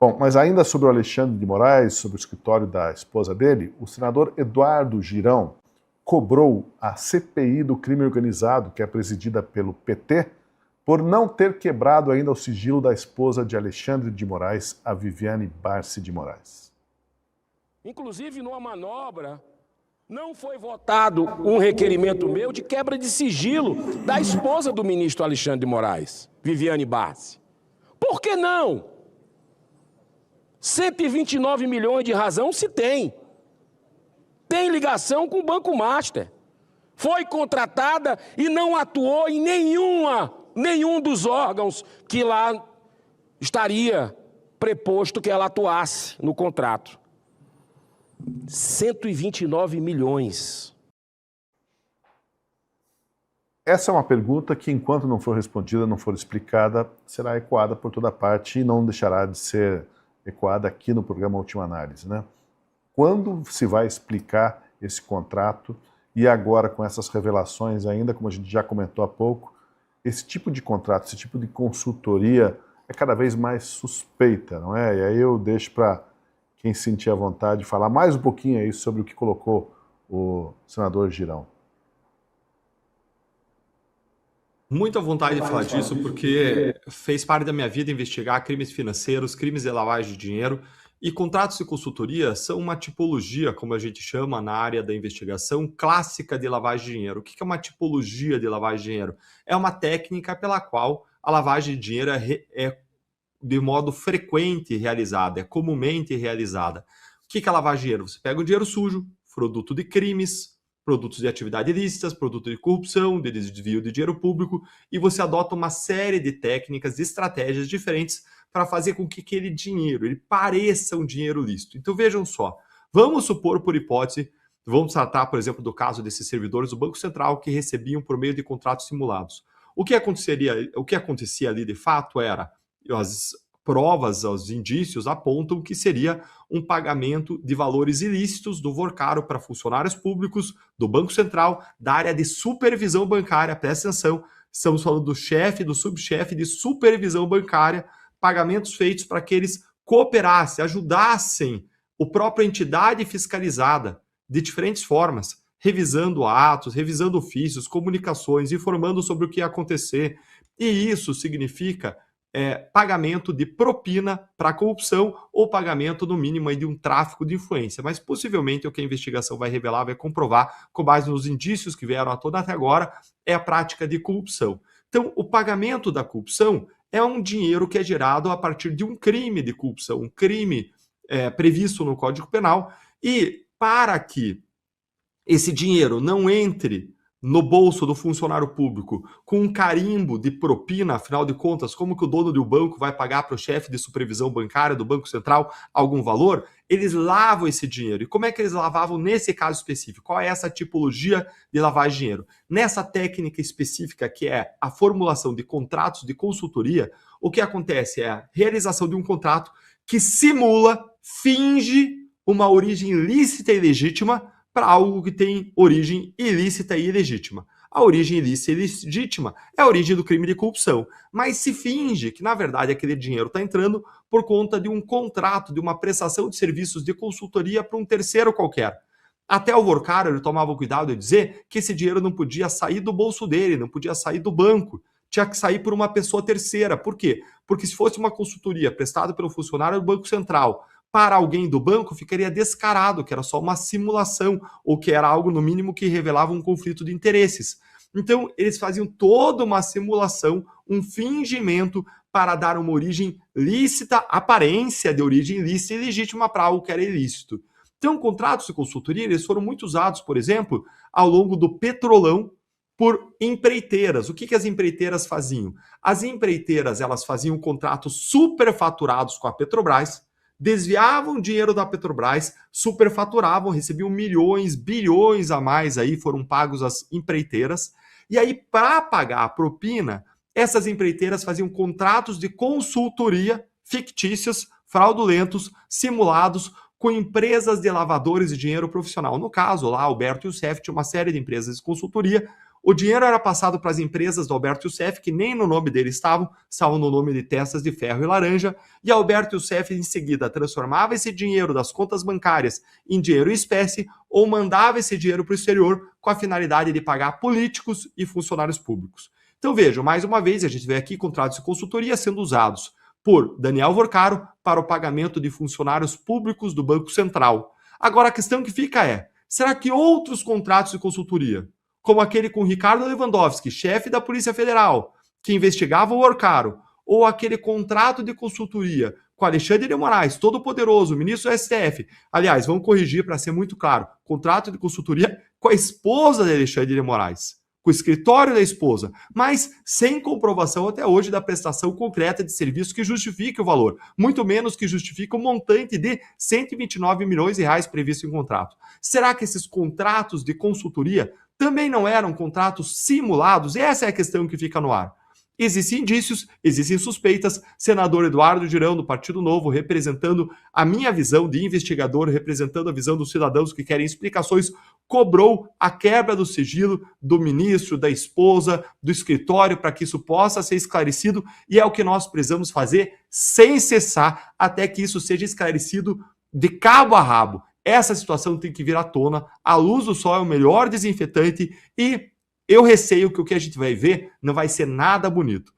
Bom, mas ainda sobre o Alexandre de Moraes, sobre o escritório da esposa dele, o senador Eduardo Girão cobrou a CPI do crime organizado, que é presidida pelo PT, por não ter quebrado ainda o sigilo da esposa de Alexandre de Moraes, a Viviane Barsi de Moraes. Inclusive, numa manobra, não foi votado um requerimento meu de quebra de sigilo da esposa do ministro Alexandre de Moraes, Viviane Barsi. Por que não? 129 milhões de razão se tem. Tem ligação com o Banco Master. Foi contratada e não atuou em nenhum dos órgãos que lá estaria preposto que ela atuasse no contrato. 129 milhões. Essa é uma pergunta que, enquanto não for respondida, não for explicada, será ecoada por toda parte e não deixará de ser ecoada aqui no programa Última Análise, né? Quando se vai explicar esse contrato e agora com essas revelações ainda, como a gente já comentou há pouco, esse tipo de contrato, esse tipo de consultoria é cada vez mais suspeita, não é? E aí eu deixo para quem sentir a vontade de falar mais um pouquinho aí sobre o que colocou o senador Girão. Muita vontade de falar disso, porque fez parte da minha vida investigar crimes financeiros, crimes de lavagem de dinheiro, e contratos de consultoria são uma tipologia, como a gente chama na área da investigação, clássica de lavagem de dinheiro. O que é uma tipologia de lavagem de dinheiro? É uma técnica pela qual a lavagem de dinheiro é de modo frequente realizada, é comumente realizada. O que é lavagem de dinheiro? Você pega o dinheiro sujo, produto de crimes, produtos de atividade ilícitas, produto de corrupção, de desvio de dinheiro público, e você adota uma série de técnicas, de estratégias diferentes para fazer com que aquele dinheiro ele pareça um dinheiro lícito. Então vejam só, vamos supor por hipótese, vamos tratar, por exemplo, do caso desses servidores do Banco Central que recebiam por meio de contratos simulados. O que acontecia ali de fato era, as provas, os indícios apontam que seria um pagamento de valores ilícitos do Vorcaro para funcionários públicos do Banco Central, da área de supervisão bancária, presta atenção, estamos falando do chefe, do subchefe de supervisão bancária, pagamentos feitos para que eles cooperassem, ajudassem a própria entidade fiscalizada de diferentes formas, revisando atos, revisando ofícios, comunicações, informando sobre o que ia acontecer. E isso significa pagamento de propina para corrupção ou pagamento, no mínimo, aí, de um tráfico de influência. Mas, possivelmente, o que a investigação vai revelar, vai comprovar, com base nos indícios que vieram à tona até agora, é a prática de corrupção. Então, o pagamento da corrupção é um dinheiro que é gerado a partir de um crime de corrupção, um crime previsto no Código Penal, e para que esse dinheiro não entre no bolso do funcionário público com um carimbo de propina, afinal de contas, como que o dono do banco vai pagar para o chefe de supervisão bancária do Banco Central algum valor? Eles lavam esse dinheiro. E como é que eles lavavam nesse caso específico? Qual é essa tipologia de lavagem de dinheiro? Nessa técnica específica, que é a formulação de contratos de consultoria, o que acontece é a realização de um contrato que simula, finge uma origem lícita e legítima para algo que tem origem ilícita e ilegítima. A origem ilícita e ilegítima é a origem do crime de corrupção, mas se finge que, na verdade, aquele dinheiro está entrando por conta de um contrato, de uma prestação de serviços de consultoria para um terceiro qualquer. Até o Vorcaro, ele tomava cuidado de dizer que esse dinheiro não podia sair do bolso dele, não podia sair do banco, tinha que sair por uma pessoa terceira. Por quê? Porque se fosse uma consultoria prestada pelo funcionário do Banco Central para alguém do banco, ficaria descarado que era só uma simulação ou que era algo, no mínimo, que revelava um conflito de interesses. Então, eles faziam toda uma simulação, um fingimento para dar uma origem lícita, aparência de origem lícita e legítima para algo que era ilícito. Então, contratos de consultoria, eles foram muito usados, por exemplo, ao longo do Petrolão, por empreiteiras. O que as empreiteiras faziam? As empreiteiras, elas faziam contratos superfaturados com a Petrobras, desviavam dinheiro da Petrobras, superfaturavam, recebiam milhões, bilhões a mais, aí foram pagos às empreiteiras, e aí para pagar a propina, essas empreiteiras faziam contratos de consultoria fictícios, fraudulentos, simulados, com empresas de lavadores de dinheiro profissional. No caso, lá, Alberto Youssef tinha uma série de empresas de consultoria. O dinheiro era passado para as empresas do Alberto Youssef, que nem no nome dele estavam no nome de Testas de Ferro e Laranja, e Alberto Youssef, em seguida, transformava esse dinheiro das contas bancárias em dinheiro em espécie ou mandava esse dinheiro para o exterior com a finalidade de pagar políticos e funcionários públicos. Então vejam, mais uma vez, a gente vê aqui contratos de consultoria sendo usados por Daniel Vorcaro para o pagamento de funcionários públicos do Banco Central. Agora a questão que fica é, será que outros contratos de consultoria, como aquele com Ricardo Lewandowski, chefe da Polícia Federal, que investigava o Vorcaro, ou aquele contrato de consultoria com Alexandre de Moraes, todo poderoso, ministro do STF. Aliás, vamos corrigir para ser muito claro, contrato de consultoria com a esposa de Alexandre de Moraes, com o escritório da esposa, mas sem comprovação até hoje da prestação concreta de serviço que justifique o valor, muito menos que justifique o montante de 129 milhões de reais previsto em contrato. Será que esses contratos de consultoria também não eram contratos simulados? E essa é a questão que fica no ar. Existem indícios, existem suspeitas. Senador Eduardo Girão, do Partido Novo, representando a minha visão de investigador, representando a visão dos cidadãos que querem explicações, cobrou a quebra do sigilo do ministro, da esposa, do escritório, para que isso possa ser esclarecido, e é o que nós precisamos fazer sem cessar, até que isso seja esclarecido de cabo a rabo. Essa situação tem que vir à tona, a luz do sol é o melhor desinfetante, e eu receio que o que a gente vai ver não vai ser nada bonito,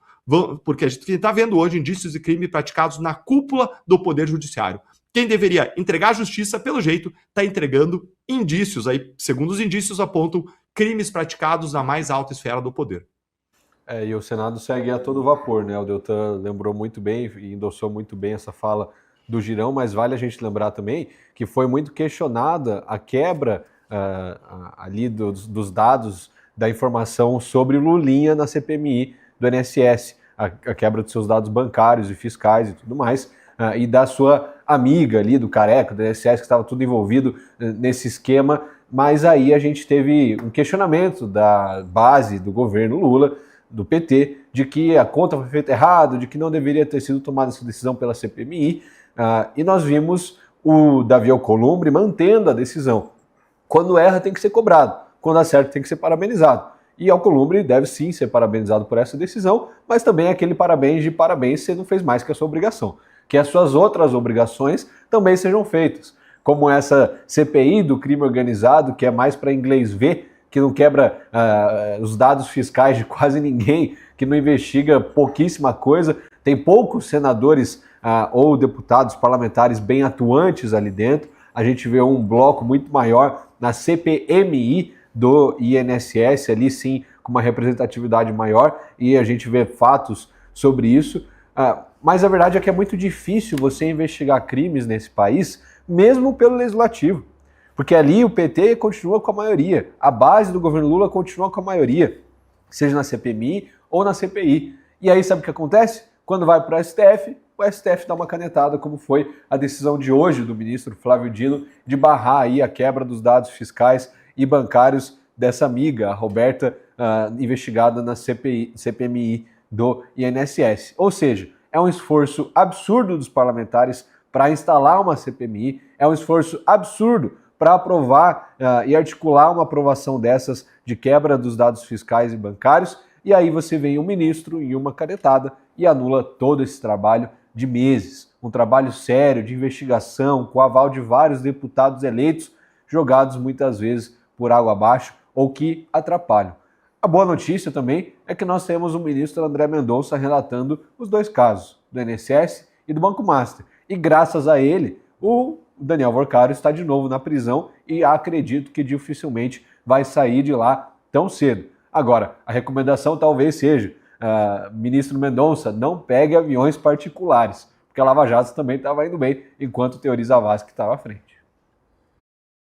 porque a gente está vendo hoje indícios de crime praticados na cúpula do Poder Judiciário. Quem deveria entregar a justiça, pelo jeito, está entregando indícios, aí, segundo os indícios apontam, crimes praticados na mais alta esfera do poder. E o Senado segue a todo vapor, né? O Deltan lembrou muito bem e endossou muito bem essa fala do Girão, mas vale a gente lembrar também que foi muito questionada a quebra ali dos dados da informação sobre o Lulinha na CPMI do INSS, a quebra dos seus dados bancários e fiscais e tudo mais, e da sua amiga ali, do Careca, do INSS, que estava tudo envolvido nesse esquema, mas aí a gente teve um questionamento da base do governo Lula, do PT, de que a conta foi feita errado, de que não deveria ter sido tomada essa decisão pela CPMI, e nós vimos o Davi Alcolumbre mantendo a decisão. Quando erra tem que ser cobrado, quando acerta tem que ser parabenizado. E Alcolumbre deve sim ser parabenizado por essa decisão, mas também aquele parabéns de parabéns, você não fez mais que a sua obrigação. Que as suas outras obrigações também sejam feitas, como essa CPI do crime organizado, que é mais para inglês ver, que não quebra os dados fiscais de quase ninguém, que não investiga pouquíssima coisa, tem poucos senadores ou deputados parlamentares bem atuantes ali dentro. A gente vê um bloco muito maior na CPMI do INSS, ali sim, com uma representatividade maior, e a gente vê fatos sobre isso. Mas a verdade é que é muito difícil você investigar crimes nesse país, mesmo pelo legislativo. Porque ali o PT continua com a maioria, a base do governo Lula continua com a maioria, seja na CPMI ou na CPI. E aí sabe o que acontece? Quando vai para o STF dá uma canetada, como foi a decisão de hoje do ministro Flávio Dino, de barrar aí a quebra dos dados fiscais e bancários dessa amiga, a Roberta, investigada na CPMI do INSS. Ou seja, é um esforço absurdo dos parlamentares para instalar uma CPMI, é um esforço absurdo para aprovar e articular uma aprovação dessas de quebra dos dados fiscais e bancários, e aí você vem um ministro em uma canetada e anula todo esse trabalho de meses. Um trabalho sério de investigação, com o aval de vários deputados eleitos, jogados muitas vezes por água abaixo ou que atrapalham. A boa notícia também é que nós temos o ministro André Mendonça relatando os dois casos, do INSS e do Banco Master. E graças a ele, o Daniel Vorcaro está de novo na prisão e acredito que dificilmente vai sair de lá tão cedo. Agora, a recomendação talvez seja, ministro Mendonça, não pegue aviões particulares, porque a Lava Jato também estava indo bem, enquanto o Teori Zavascki estava à frente.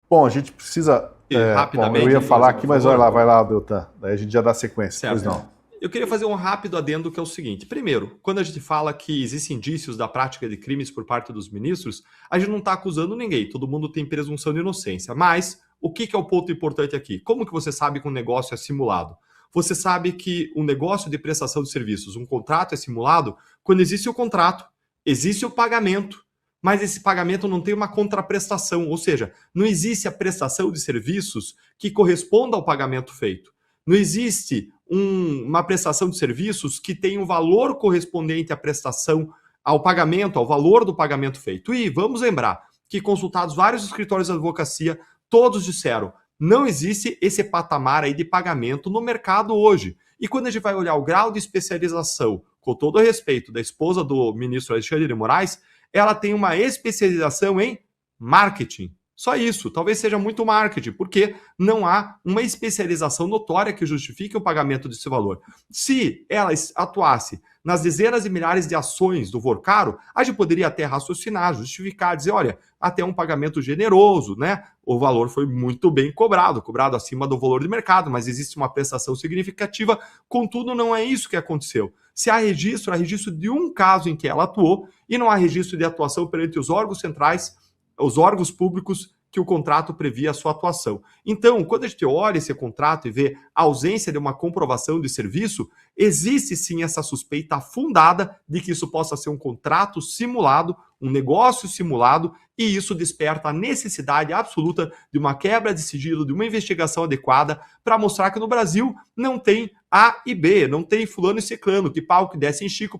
Bom, a gente precisa... rapidamente, eu ia falar aqui, mas olha lá, vai lá, Deltan. Daí a gente já dá sequência. Certo. Pois não. Eu queria fazer um rápido adendo, que é o seguinte. Primeiro, quando a gente fala que existem indícios da prática de crimes por parte dos ministros, a gente não está acusando ninguém, todo mundo tem presunção de inocência. Mas o que é o ponto importante aqui? Como que você sabe que um negócio é simulado? Você sabe que um negócio de prestação de serviços, um contrato é simulado quando existe o contrato, existe o pagamento, mas esse pagamento não tem uma contraprestação, ou seja, não existe a prestação de serviços que corresponda ao pagamento feito. Não existe uma prestação de serviços que tenha um valor correspondente à prestação, ao pagamento, ao valor do pagamento feito. E vamos lembrar que, consultados vários escritórios de advocacia, todos disseram: não existe esse patamar aí de pagamento no mercado hoje. E quando a gente vai olhar o grau de especialização, com todo o respeito, da esposa do ministro Alexandre de Moraes, ela tem uma especialização em marketing. Só isso, talvez seja muito marketing, porque não há uma especialização notória que justifique o pagamento desse valor. Se ela atuasse nas dezenas de milhares de ações do Vorcaro, a gente poderia até raciocinar, justificar, dizer, olha, até um pagamento generoso, né? O valor foi muito bem cobrado acima do valor de mercado, mas existe uma prestação significativa, contudo, não é isso que aconteceu. Se há registro de um caso em que ela atuou, e não há registro de atuação perante os órgãos centrais, os órgãos públicos que o contrato previa a sua atuação. Então, quando a gente olha esse contrato e vê a ausência de uma comprovação de serviço, existe sim essa suspeita fundada de que isso possa ser um contrato simulado, um negócio simulado, e isso desperta a necessidade absoluta de uma quebra de sigilo, de uma investigação adequada para mostrar que no Brasil não tem A e B, não tem fulano e ciclano, que pau que desce em Chico,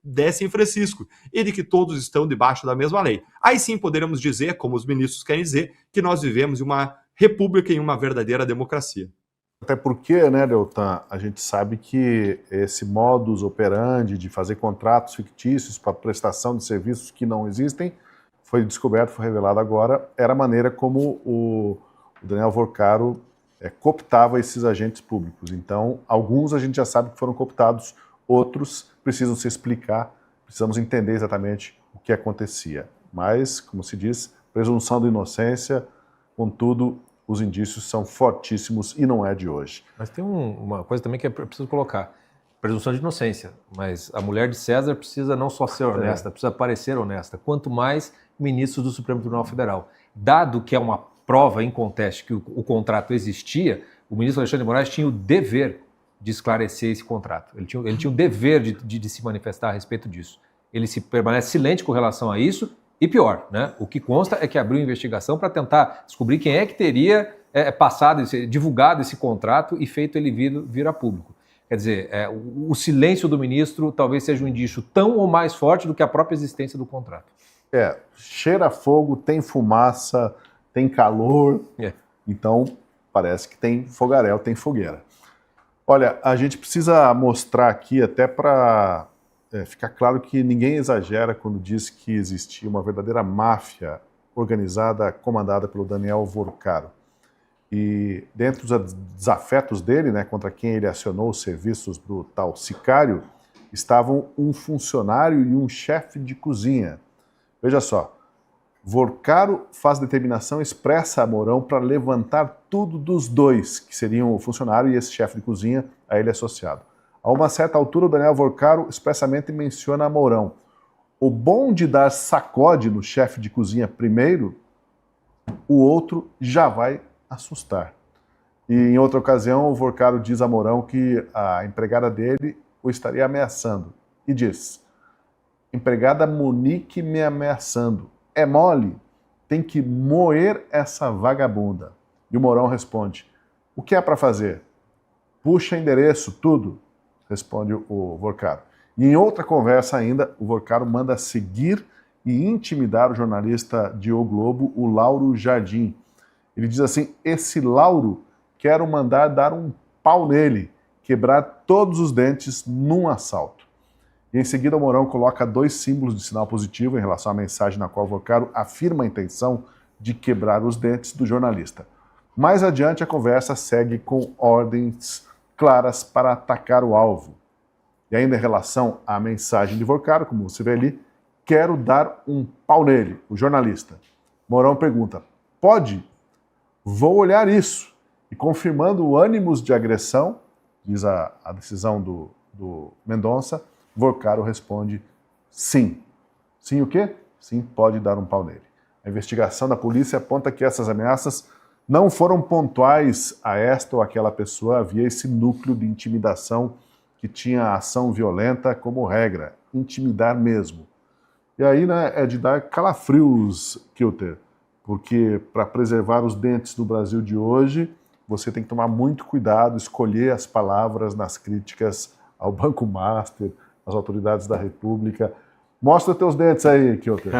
desce em Francisco, e de que todos estão debaixo da mesma lei. Aí sim poderemos dizer, como os ministros querem dizer, que nós vivemos em uma república, em uma verdadeira democracia. Até porque, né, Deltan, a gente sabe que esse modus operandi de fazer contratos fictícios para prestação de serviços que não existem foi descoberto, foi revelado agora, era a maneira como o Daniel Vorcaro cooptava esses agentes públicos. Então, alguns a gente já sabe que foram cooptados, outros precisam se explicar, precisamos entender exatamente o que acontecia. Mas, como se diz, presunção de inocência, contudo, os indícios são fortíssimos e não é de hoje. Mas tem uma coisa também que é preciso colocar. Presunção de inocência. Mas a mulher de César precisa não só ser honesta, precisa parecer honesta. Quanto mais ministros do Supremo Tribunal Federal. Dado que é uma prova inconteste que o contrato existia, o ministro Alexandre de Moraes tinha o dever de esclarecer esse contrato. Ele tinha o dever de se manifestar a respeito disso. Ele permanece silente com relação a isso. E pior, né? O que consta é que abriu investigação para tentar descobrir quem é que teria divulgado esse contrato e feito ele vir a público. Quer dizer, o silêncio do ministro talvez seja um indício tão ou mais forte do que a própria existência do contrato. Cheira fogo, tem fumaça, tem calor, então parece que tem fogaréu, tem fogueira. Olha, a gente precisa mostrar aqui até para ficar claro que ninguém exagera quando diz que existia uma verdadeira máfia organizada, comandada pelo Daniel Vorcaro. E dentro dos desafetos dele, né, contra quem ele acionou os serviços do tal sicário, estavam um funcionário e um chefe de cozinha. Veja só, Vorcaro faz determinação expressa a Mourão para levantar tudo dos dois, que seriam o funcionário e esse chefe de cozinha, a ele associado. A uma certa altura, o Daniel Vorcaro expressamente menciona a Mourão. O bom de dar sacode no chefe de cozinha primeiro, o outro já vai assustar. E em outra ocasião, o Vorcaro diz a Mourão que a empregada dele o estaria ameaçando. E diz, empregada Monique me ameaçando. É mole? Tem que moer essa vagabunda. E o Mourão responde, o que é para fazer? Puxa endereço, tudo. Responde o Vorcaro. E em outra conversa ainda, o Vorcaro manda seguir e intimidar o jornalista de O Globo, o Lauro Jardim. Ele diz assim, esse Lauro, quero mandar dar um pau nele, quebrar todos os dentes num assalto. E em seguida o Mourão coloca 2 símbolos de sinal positivo em relação à mensagem na qual o Vorcaro afirma a intenção de quebrar os dentes do jornalista. Mais adiante a conversa segue com ordens claras para atacar o alvo. E ainda em relação à mensagem de Vorcaro, como você vê ali, quero dar um pau nele, o jornalista. Mourão pergunta, pode? Vou olhar isso. E confirmando o ânimos de agressão, diz a decisão do Mendonça, Vorcaro responde sim. Sim o quê? Sim, pode dar um pau nele. A investigação da polícia aponta que essas ameaças não foram pontuais a esta ou aquela pessoa, havia esse núcleo de intimidação que tinha a ação violenta como regra, intimidar mesmo. E aí, né, é de dar calafrios, Kilter, porque para preservar os dentes do Brasil de hoje, você tem que tomar muito cuidado, escolher as palavras nas críticas ao Banco Master, às autoridades da República. Mostra teus dentes aí, Kilter.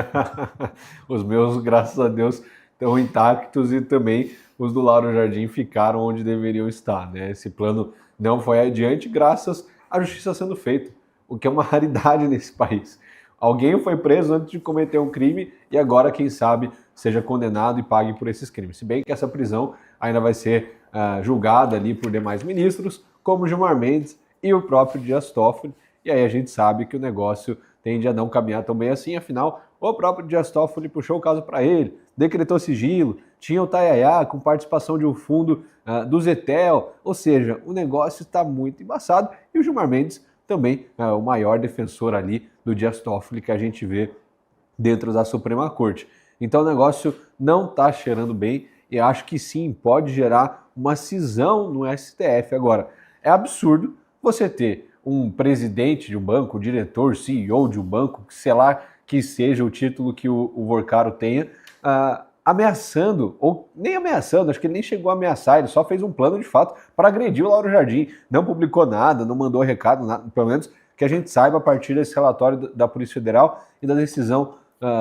Os meus, graças a Deus, estão intactos e também os do Lauro Jardim ficaram onde deveriam estar, né? Esse plano não foi adiante graças à justiça sendo feita, o que é uma raridade nesse país. Alguém foi preso antes de cometer um crime e agora, quem sabe, seja condenado e pague por esses crimes. Se bem que essa prisão ainda vai ser julgada ali por demais ministros, como Gilmar Mendes e o próprio Dias Toffoli, e aí a gente sabe que o negócio tende a não caminhar tão bem assim, afinal, o próprio Dias Toffoli puxou o caso para ele, decretou sigilo, tinha o Tayaya com participação de um fundo do Zetel, ou seja, o negócio está muito embaçado, e o Gilmar Mendes também é o maior defensor ali do Dias Toffoli que a gente vê dentro da Suprema Corte. Então o negócio não está cheirando bem e acho que sim, pode gerar uma cisão no STF. Agora, é absurdo você ter um presidente de um banco, diretor, CEO de um banco, sei lá que seja o título que o Vorcaro tenha, ameaçando, ou nem ameaçando, acho que ele nem chegou a ameaçar, ele só fez um plano de fato para agredir o Lauro Jardim, não publicou nada, não mandou recado, nada, pelo menos que a gente saiba a partir desse relatório da Polícia Federal e da decisão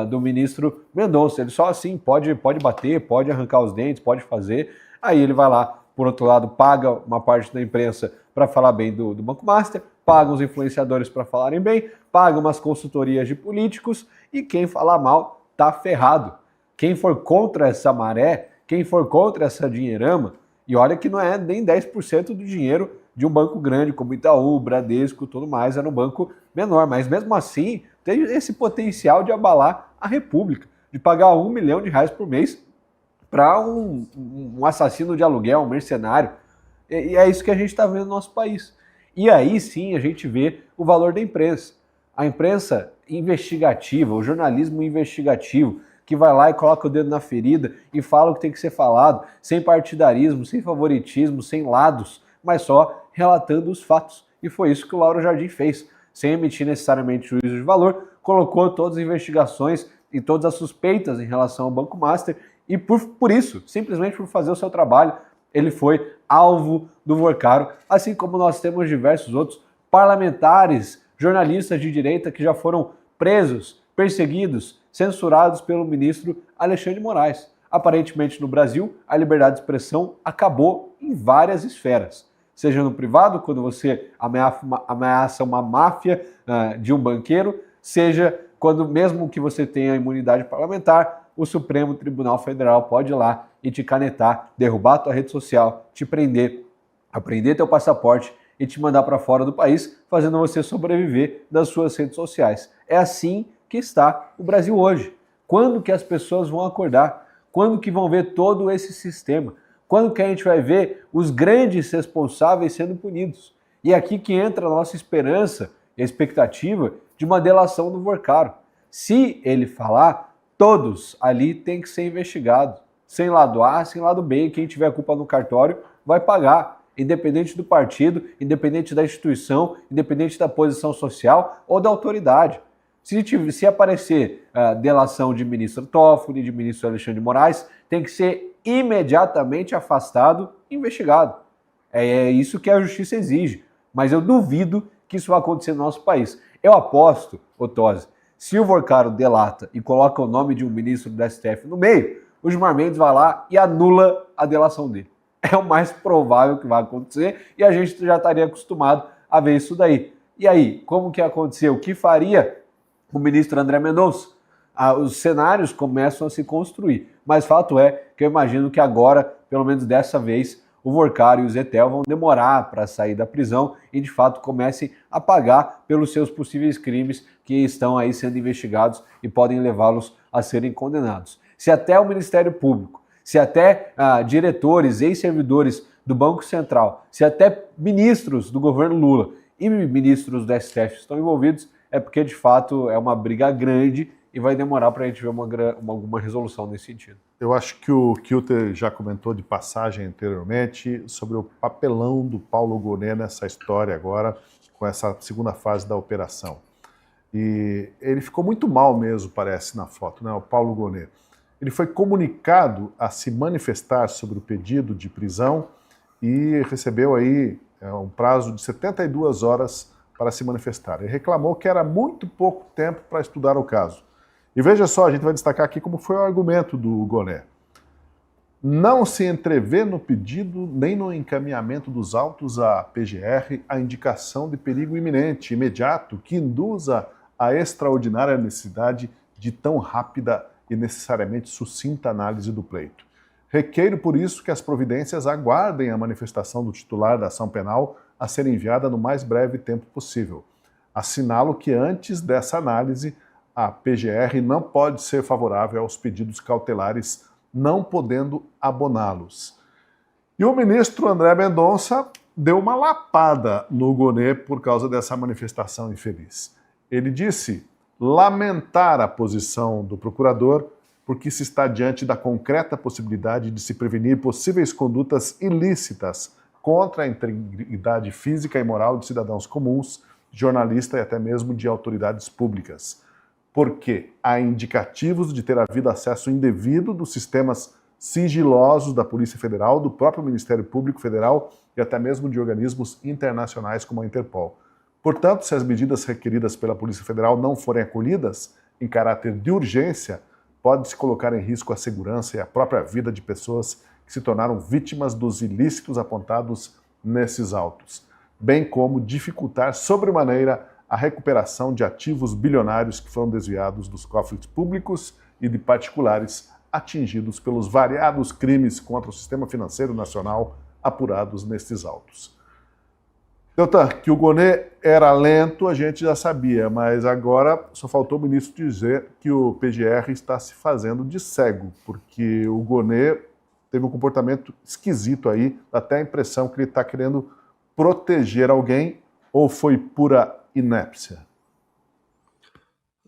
do ministro Mendonça. Ele só assim pode bater, pode arrancar os dentes, pode fazer, aí ele vai lá, por outro lado, paga uma parte da imprensa para falar bem do Banco Master, paga os influenciadores para falarem bem, paga umas consultorias de políticos e quem falar mal tá ferrado. Quem for contra essa maré, quem for contra essa dinheirama, e olha que não é nem 10% do dinheiro de um banco grande como Itaú, Bradesco, tudo mais, era um banco menor, mas mesmo assim tem esse potencial de abalar a República, de pagar R$1 milhão por mês para um assassino de aluguel, um mercenário, e é isso que a gente está vendo no nosso país. E aí sim a gente vê o valor da imprensa. A imprensa investigativa, o jornalismo investigativo, que vai lá e coloca o dedo na ferida e fala o que tem que ser falado, sem partidarismo, sem favoritismo, sem lados, mas só relatando os fatos. E foi isso que o Lauro Jardim fez, sem emitir necessariamente juízo de valor, colocou todas as investigações e todas as suspeitas em relação ao Banco Master e por isso, simplesmente por fazer o seu trabalho, ele foi alvo do Vorcaro, assim como nós temos diversos outros parlamentares, jornalistas de direita que já foram presos, perseguidos, censurados pelo ministro Alexandre de Moraes. Aparentemente, no Brasil, a liberdade de expressão acabou em várias esferas. Seja no privado, quando você ameaça uma máfia de um banqueiro, seja quando, mesmo que você tenha imunidade parlamentar, o Supremo Tribunal Federal pode ir lá e te canetar, derrubar a tua rede social, te prender, apreender teu passaporte e te mandar para fora do país, fazendo você sobreviver das suas redes sociais. É assim que está o Brasil hoje. Quando que as pessoas vão acordar? Quando que vão ver todo esse sistema? Quando que a gente vai ver os grandes responsáveis sendo punidos? E é aqui que entra a nossa esperança e a expectativa de uma delação do Vorcaro. Se ele falar, todos ali têm que ser investigados. Sem lado A, sem lado B, quem tiver culpa no cartório vai pagar, independente do partido, independente da instituição, independente da posição social ou da autoridade. Se aparecer delação de ministro Toffoli, de ministro Alexandre de Moraes, tem que ser imediatamente afastado e investigado. É isso que a justiça exige. Mas eu duvido que isso vai acontecer no nosso país. Eu aposto, Tosi, se o Vorcaro delata e coloca o nome de um ministro do STF no meio, o Gilmar Mendes vai lá e anula a delação dele. É o mais provável que vai acontecer e a gente já estaria acostumado a ver isso daí. E aí, como que aconteceu? O que faria o ministro André Mendonça? Os cenários começam a se construir, mas fato é que eu imagino que agora, pelo menos dessa vez, o Vorcaro e o Zetel vão demorar para sair da prisão e de fato comecem a pagar pelos seus possíveis crimes que estão aí sendo investigados e podem levá-los a serem condenados. Se até o Ministério Público, se até diretores, ex-servidores do Banco Central, se até ministros do governo Lula e ministros do STF estão envolvidos, é porque de fato é uma briga grande e vai demorar para a gente ver alguma resolução nesse sentido. Eu acho que o Kilter já comentou de passagem anteriormente sobre o papelão do Paulo Gonet nessa história agora, com essa segunda fase da operação. E ele ficou muito mal mesmo, parece, na foto, né? O Paulo Gonet. Ele foi comunicado a se manifestar sobre o pedido de prisão e recebeu aí um prazo de 72 horas para se manifestar. Ele reclamou que era muito pouco tempo para estudar o caso. E veja só, a gente vai destacar aqui como foi o argumento do Gonet. Não se entrevê no pedido nem no encaminhamento dos autos à PGR a indicação de perigo iminente, imediato, que induza a extraordinária necessidade de tão rápida e necessariamente sucinta análise do pleito. Requeiro, por isso, que as providências aguardem a manifestação do titular da ação penal a ser enviada no mais breve tempo possível. Assinalo que antes dessa análise, a PGR não pode ser favorável aos pedidos cautelares, não podendo aboná-los. E o ministro André Mendonça deu uma lapada no Gonê por causa dessa manifestação infeliz. Ele disse lamentar a posição do procurador porque se está diante da concreta possibilidade de se prevenir possíveis condutas ilícitas contra a integridade física e moral de cidadãos comuns, jornalistas e até mesmo de autoridades públicas. Porque há indicativos de ter havido acesso indevido dos sistemas sigilosos da Polícia Federal, do próprio Ministério Público Federal e até mesmo de organismos internacionais como a Interpol. Portanto, se as medidas requeridas pela Polícia Federal não forem acolhidas em caráter de urgência, pode-se colocar em risco a segurança e a própria vida de pessoas que se tornaram vítimas dos ilícitos apontados nesses autos, bem como dificultar sobremaneira a recuperação de ativos bilionários que foram desviados dos cofres públicos e de particulares atingidos pelos variados crimes contra o sistema financeiro nacional apurados nestes autos. Deltan, que o Gonê era lento, a gente já sabia, mas agora só faltou o ministro dizer que o PGR está se fazendo de cego, porque o Gonê teve um comportamento esquisito aí, dá até a impressão que ele está querendo proteger alguém, ou foi pura inépcia?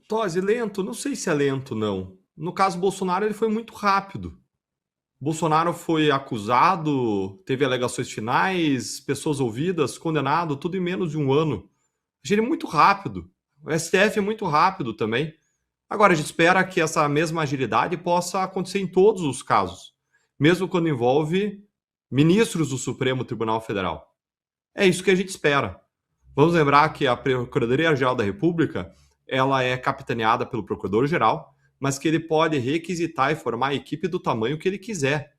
Tosi, lento? Não sei se é lento, não. No caso Bolsonaro, ele foi muito rápido. Bolsonaro foi acusado, teve alegações finais, pessoas ouvidas, condenado, tudo em menos de um ano. Achei ele muito rápido. O STF é muito rápido também. Agora, a gente espera que essa mesma agilidade possa acontecer em todos os casos, mesmo quando envolve ministros do Supremo Tribunal Federal. É isso que a gente espera. Vamos lembrar que a Procuradoria-Geral da República, ela é capitaneada pelo Procurador-Geral, mas que ele pode requisitar e formar a equipe do tamanho que ele quiser.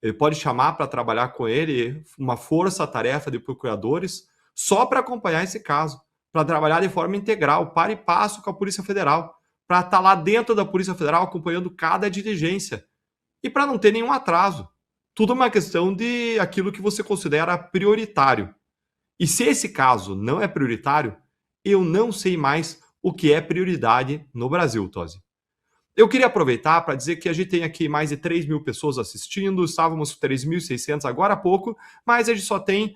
Ele pode chamar para trabalhar com ele uma força-tarefa de procuradores só para acompanhar esse caso, para trabalhar de forma integral, para e passo com a Polícia Federal, para estar lá dentro da Polícia Federal acompanhando cada diligência e para não ter nenhum atraso. Tudo é uma questão de aquilo que você considera prioritário. E se esse caso não é prioritário, eu não sei mais o que é prioridade no Brasil, Tosi. Eu queria aproveitar para dizer que a gente tem aqui mais de 3 mil pessoas assistindo, estávamos com 3.600 agora há pouco, mas a gente só tem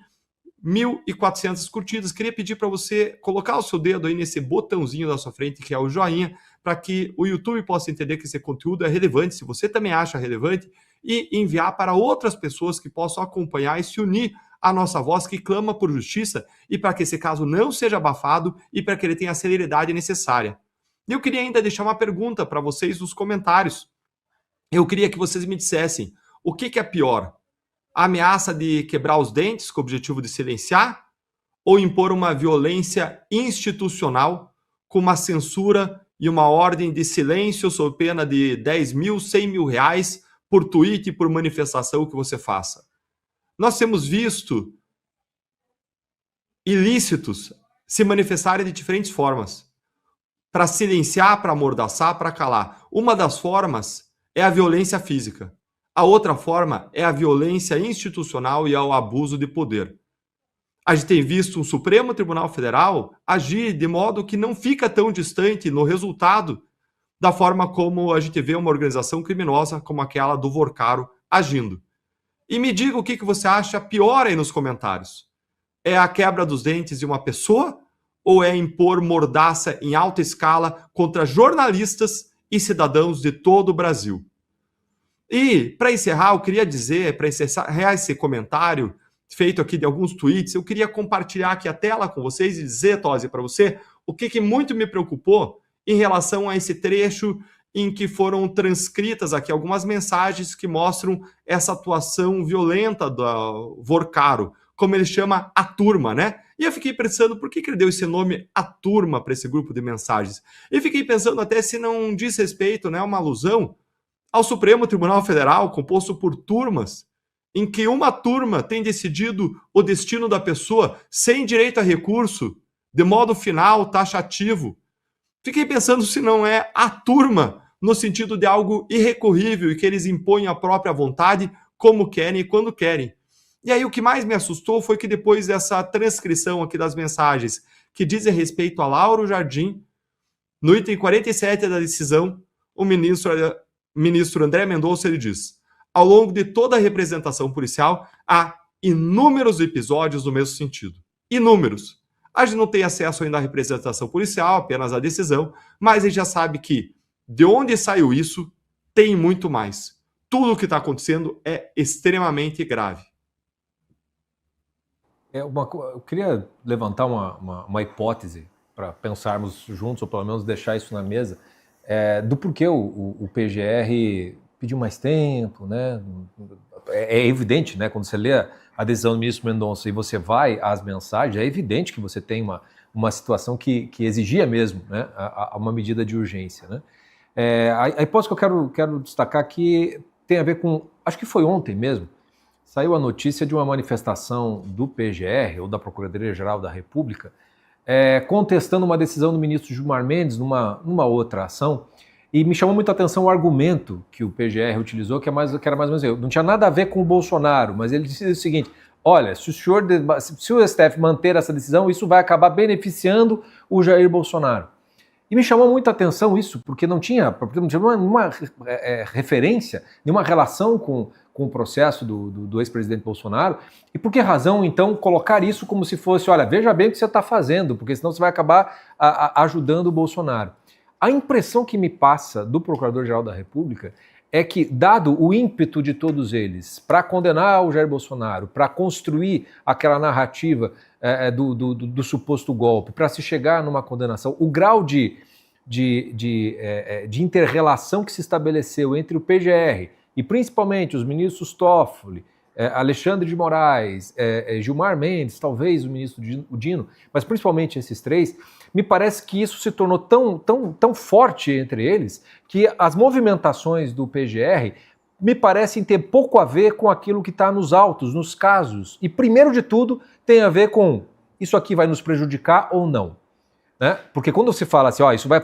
1.400 curtidas. Queria pedir para você colocar o seu dedo aí nesse botãozinho da sua frente, que é o joinha, para que o YouTube possa entender que esse conteúdo é relevante, se você também acha relevante, e enviar para outras pessoas que possam acompanhar e se unir à nossa voz que clama por justiça e para que esse caso não seja abafado e para que ele tenha a celeridade necessária. E eu queria ainda deixar uma pergunta para vocês nos comentários. Eu queria que vocês me dissessem o que é pior, a ameaça de quebrar os dentes com o objetivo de silenciar ou impor uma violência institucional com uma censura e uma ordem de silêncio sob pena de 10 mil, 100 mil reais por tweet e por manifestação que você faça. Nós temos visto ilícitos se manifestarem de diferentes formas. Para silenciar, para amordaçar, para calar. Uma das formas é a violência física. A outra forma é a violência institucional e ao abuso de poder. A gente tem visto um Supremo Tribunal Federal agir de modo que não fica tão distante no resultado da forma como a gente vê uma organização criminosa como aquela do Vorcaro agindo. E me diga o que você acha pior aí nos comentários. É a quebra dos dentes de uma pessoa ou é impor mordaça em alta escala contra jornalistas e cidadãos de todo o Brasil? E, para encerrar, eu queria dizer, para encerrar esse comentário feito aqui de alguns tweets, eu queria compartilhar aqui a tela com vocês e dizer, Tosi, para você, o que muito me preocupou em relação a esse trecho em que foram transcritas aqui algumas mensagens que mostram essa atuação violenta do Vorcaro, como ele chama a turma, né? E eu fiquei pensando, por que ele deu esse nome, a turma, para esse grupo de mensagens? E fiquei pensando até se não diz respeito, né, uma alusão ao Supremo Tribunal Federal, composto por turmas, em que uma turma tem decidido o destino da pessoa sem direito a recurso, de modo final, taxativo. Fiquei pensando se não é a turma, no sentido de algo irrecorrível e que eles impõem a própria vontade, como querem e quando querem. E aí o que mais me assustou foi que depois dessa transcrição aqui das mensagens que dizem respeito a Lauro Jardim, no item 47 da decisão, o ministro André Mendonça, ele diz: ao longo de toda a representação policial, há inúmeros episódios no mesmo sentido. Inúmeros. A gente não tem acesso ainda à representação policial, apenas à decisão, mas a gente já sabe que, de onde saiu isso, tem muito mais. Tudo o que está acontecendo é extremamente grave. Eu queria levantar uma hipótese para pensarmos juntos, ou pelo menos deixar isso na mesa, do porquê o PGR pediu mais tempo, né? É evidente, né? Quando você lê a decisão do ministro Mendonça e você vai às mensagens, é evidente que você tem uma situação que exigia mesmo, né, uma medida de urgência, né? A hipótese que eu quero destacar aqui tem a ver com, acho que foi ontem mesmo, saiu a notícia de uma manifestação do PGR, ou da Procuradoria-Geral da República, contestando uma decisão do ministro Gilmar Mendes numa outra ação, e me chamou muita atenção o argumento que o PGR utilizou, que era mais ou menos, não tinha nada a ver com o Bolsonaro, mas ele disse o seguinte: olha, se o STF manter essa decisão, isso vai acabar beneficiando o Jair Bolsonaro. E me chamou muita atenção isso, porque não tinha nenhuma referência, nenhuma relação com o processo do ex-presidente Bolsonaro. E por que razão, então, colocar isso como se fosse, olha, veja bem o que você está fazendo, porque senão você vai acabar ajudando o Bolsonaro. A impressão que me passa do Procurador-Geral da República é que, dado o ímpeto de todos eles para condenar o Jair Bolsonaro, para construir aquela narrativa do suposto golpe, para se chegar numa condenação, o grau de inter-relação que se estabeleceu entre o PGR e principalmente os ministros Toffoli, Alexandre de Moraes, Gilmar Mendes, talvez o ministro Dino, mas principalmente esses três, me parece que isso se tornou tão forte entre eles que as movimentações do PGR me parecem ter pouco a ver com aquilo que está nos autos, nos casos. E, primeiro de tudo, tem a ver com isso aqui vai nos prejudicar ou não. Né? Porque quando se fala assim, isso vai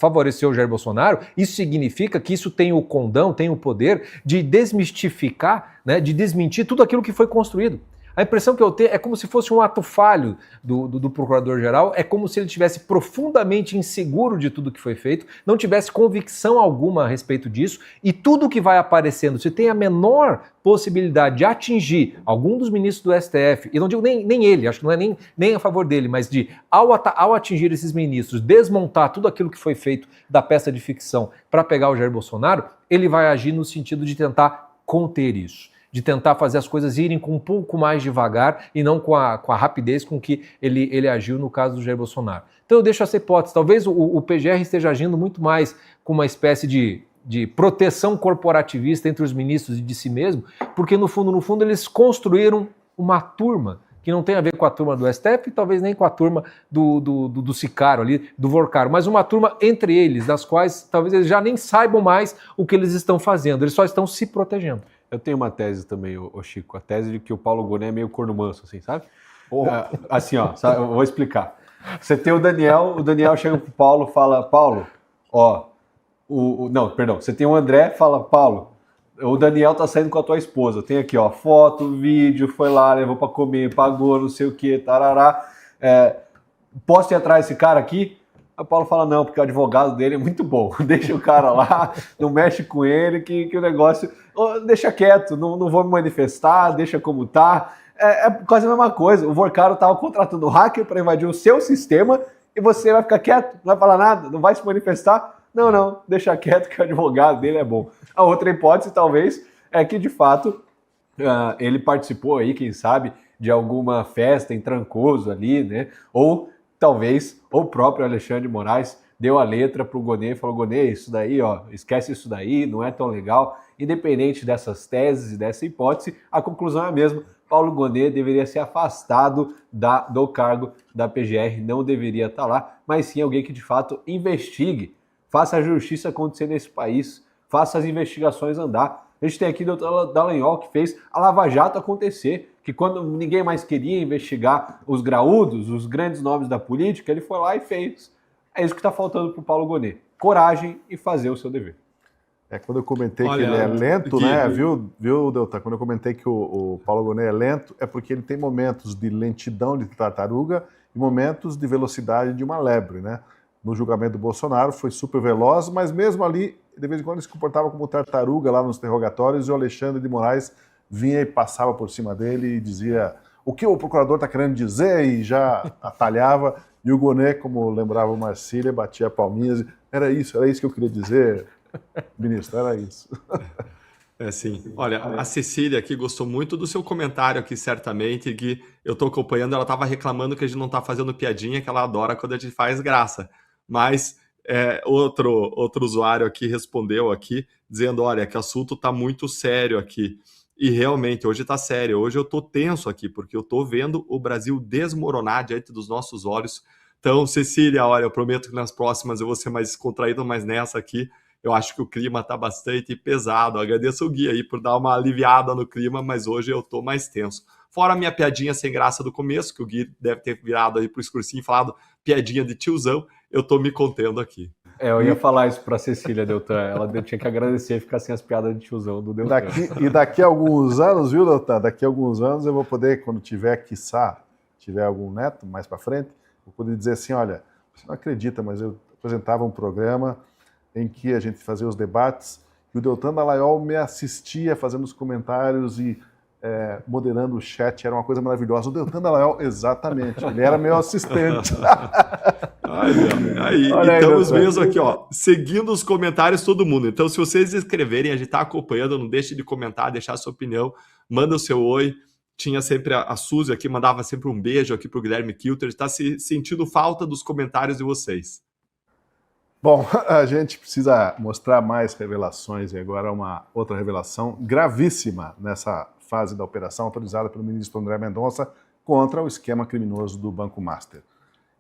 favorecer o Jair Bolsonaro, isso significa que isso tem o condão, tem o poder de desmistificar, né, de desmentir tudo aquilo que foi construído. A impressão que eu tenho é como se fosse um ato falho do Procurador-Geral, é como se ele estivesse profundamente inseguro de tudo que foi feito, não tivesse convicção alguma a respeito disso, e tudo que vai aparecendo, se tem a menor possibilidade de atingir algum dos ministros do STF, e não digo nem ele, acho que não é nem a favor dele, mas de, ao atingir esses ministros, desmontar tudo aquilo que foi feito da peça de ficção para pegar o Jair Bolsonaro, ele vai agir no sentido de tentar conter isso, de tentar fazer as coisas irem com um pouco mais devagar e não com a rapidez com que ele agiu no caso do Jair Bolsonaro. Então eu deixo essa hipótese. Talvez o PGR esteja agindo muito mais com uma espécie de proteção corporativista entre os ministros e de si mesmo, porque no fundo eles construíram uma turma que não tem a ver com a turma do STF, talvez nem com a turma do Sicaro ali, do Vorcaro, mas uma turma entre eles, das quais talvez eles já nem saibam mais o que eles estão fazendo, eles só estão se protegendo. Eu tenho uma tese também, ô Chico, a tese de que o Paulo Gonet é meio corno manso, assim, sabe? Assim, sabe? Eu vou explicar. Você tem o Daniel chega pro Paulo e fala, Paulo, você tem o André, fala, Paulo, o Daniel tá saindo com a tua esposa, tem aqui, foto, vídeo, foi lá, levou pra comer, pagou, não sei o que, tarará, posso ir atrás desse cara aqui? Aí o Paulo fala, não, porque o advogado dele é muito bom, deixa o cara lá, não mexe com ele, que o negócio, deixa quieto, não vou me manifestar, deixa como tá. É quase a mesma coisa, o Vorcaro tava contratando um hacker para invadir o seu sistema e você vai ficar quieto, não vai falar nada, não vai se manifestar? Não, deixa quieto que o advogado dele é bom. A outra hipótese, talvez, é que, de fato, ele participou aí, quem sabe, de alguma festa em Trancoso ali, né, ou talvez o próprio Alexandre de Moraes deu a letra para o Gonet e falou, Gonet, isso daí, esquece isso daí, não é tão legal. Independente dessas teses e dessa hipótese, a conclusão é a mesma. Paulo Gonet deveria ser afastado do cargo da PGR, não deveria estar lá, mas sim alguém que de fato investigue, faça a justiça acontecer nesse país, faça as investigações andar. A gente tem aqui o Dr. Dallagnol, que fez a Lava Jato acontecer, que quando ninguém mais queria investigar os graúdos, os grandes nomes da política, ele foi lá e fez. É isso que está faltando para o Paulo Gonet. Coragem e fazer o seu dever. Quando eu comentei Olha, que ele é lento, Gui, né? Viu, Deltan? Quando eu comentei que o Paulo Gonet é lento, é porque ele tem momentos de lentidão de tartaruga e momentos de velocidade de uma lebre, né? No julgamento do Bolsonaro foi super veloz, mas mesmo ali, de vez em quando ele se comportava como tartaruga lá nos interrogatórios e o Alexandre de Moraes vinha e passava por cima dele e dizia o que o procurador está querendo dizer e já atalhava. E o Gonet, como lembrava o Marcília, batia palminhas e era isso que eu queria dizer, ministro, era isso. Sim. Olha, a Cecília aqui gostou muito do seu comentário aqui, certamente, que eu estou acompanhando, ela estava reclamando que a gente não está fazendo piadinha, que ela adora quando a gente faz graça. Mas outro usuário aqui respondeu aqui, dizendo, olha, que o assunto está muito sério aqui. E realmente, hoje está sério. Hoje eu estou tenso aqui, porque eu estou vendo o Brasil desmoronar diante dos nossos olhos. Então, Cecília, olha, eu prometo que nas próximas eu vou ser mais descontraído, mas nessa aqui eu acho que o clima está bastante pesado. Eu agradeço o Gui aí por dar uma aliviada no clima, mas hoje eu estou mais tenso. Fora a minha piadinha sem graça do começo, que o Gui deve ter virado aí pro escursinho e falado piadinha de tiozão, eu estou me contendo aqui. Eu ia falar isso para Cecília, Deltan. Ela tinha que agradecer e ficar sem as piadas de tiozão do Deltan. Daqui a alguns anos, viu, Deltan? Daqui a alguns anos eu vou poder, quando tiver algum neto mais para frente, vou poder dizer assim, olha, você não acredita, mas eu apresentava um programa em que a gente fazia os debates e o Deltan Dallagnol me assistia fazendo os comentários e moderando o chat, era uma coisa maravilhosa. O Deltan Dallagnol, exatamente, ele era meu assistente. Aí, estamos mesmo aqui, ó, seguindo os comentários todo mundo. Então, se vocês escreverem, a gente está acompanhando, não deixe de comentar, deixar a sua opinião, manda o seu oi. Tinha sempre a Suzy aqui, mandava sempre um beijo aqui para o Guilherme Kilter, está sentindo falta dos comentários de vocês. Bom, a gente precisa mostrar mais revelações e agora uma outra revelação gravíssima nessa fase da operação autorizada pelo ministro André Mendonça contra o esquema criminoso do Banco Master.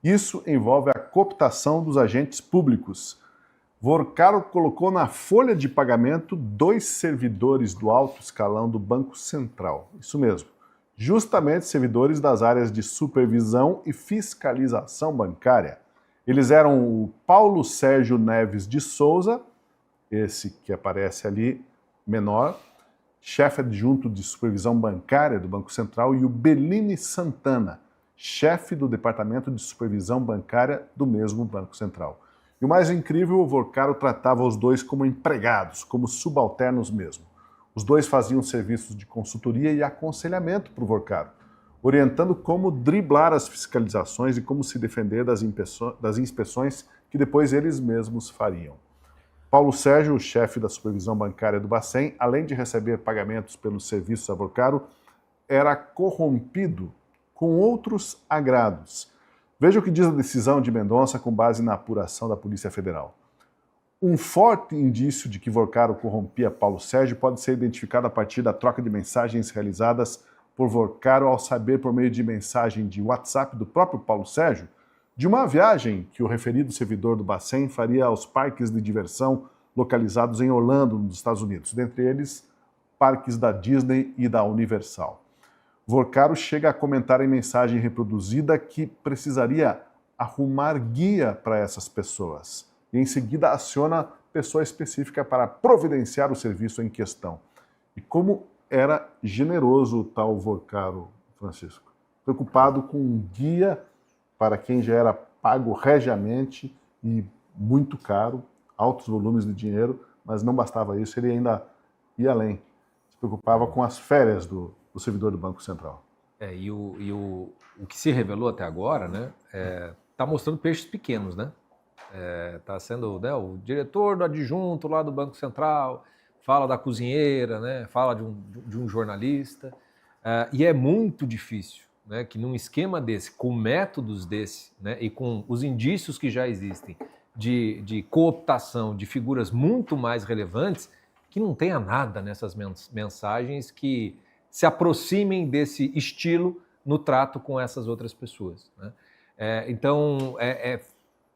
Isso envolve a cooptação dos agentes públicos. Vorcaro colocou na folha de pagamento 2 servidores do alto escalão do Banco Central. Isso mesmo, justamente servidores das áreas de supervisão e fiscalização bancária. Eles eram o Paulo Sérgio Neves de Souza, esse que aparece ali, menor, chefe adjunto de supervisão bancária do Banco Central, e o Bellini Santana, chefe do Departamento de Supervisão Bancária do mesmo Banco Central. E o mais incrível, o Vorcaro tratava os dois como empregados, como subalternos mesmo. Os dois faziam serviços de consultoria e aconselhamento para o Vorcaro, orientando como driblar as fiscalizações e como se defender das inspeções que depois eles mesmos fariam. Paulo Sérgio, o chefe da supervisão bancária do Bacen, além de receber pagamentos pelos serviços a Vorcaro, era corrompido com outros agrados. Veja o que diz a decisão de Mendonça com base na apuração da Polícia Federal. Um forte indício de que Vorcaro corrompia Paulo Sérgio pode ser identificado a partir da troca de mensagens realizadas por Vorcaro ao saber por meio de mensagem de WhatsApp do próprio Paulo Sérgio de uma viagem que o referido servidor do Bacen faria aos parques de diversão localizados em Orlando, nos Estados Unidos, dentre eles parques da Disney e da Universal. Vorcaro chega a comentar em mensagem reproduzida que precisaria arrumar guia para essas pessoas e em seguida aciona pessoa específica para providenciar o serviço em questão. E como era generoso o tal Vorcaro, Francisco, preocupado com um guia para quem já era pago regiamente e muito caro, altos volumes de dinheiro, mas não bastava isso, ele ainda ia além, se preocupava com as férias do servidor do Banco Central. O que se revelou até agora, né, tá mostrando peixes pequenos, né? Tá sendo, né, o diretor do adjunto lá do Banco Central, fala da cozinheira, né, fala de um jornalista, e é muito difícil, né, que num esquema desse, com métodos desse, né, e com os indícios que já existem de cooptação de figuras muito mais relevantes, que não tenha nada nessas mensagens que se aproximem desse estilo no trato com essas outras pessoas, né? Então,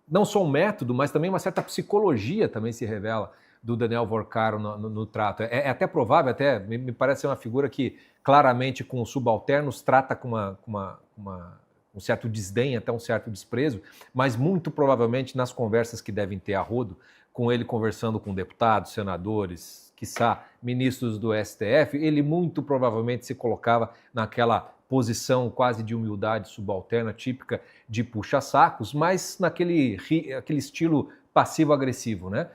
não só um método, mas também uma certa psicologia também se revela. do Daniel Vorcaro no trato. É até provável, até me parece ser uma figura que claramente com subalternos trata com um certo desdém, até um certo desprezo, mas muito provavelmente nas conversas que devem ter a rodo, com ele conversando com deputados, senadores, quiçá ministros do STF, ele muito provavelmente se colocava naquela posição quase de humildade subalterna, típica de puxa-sacos, mas naquele estilo passivo-agressivo, né?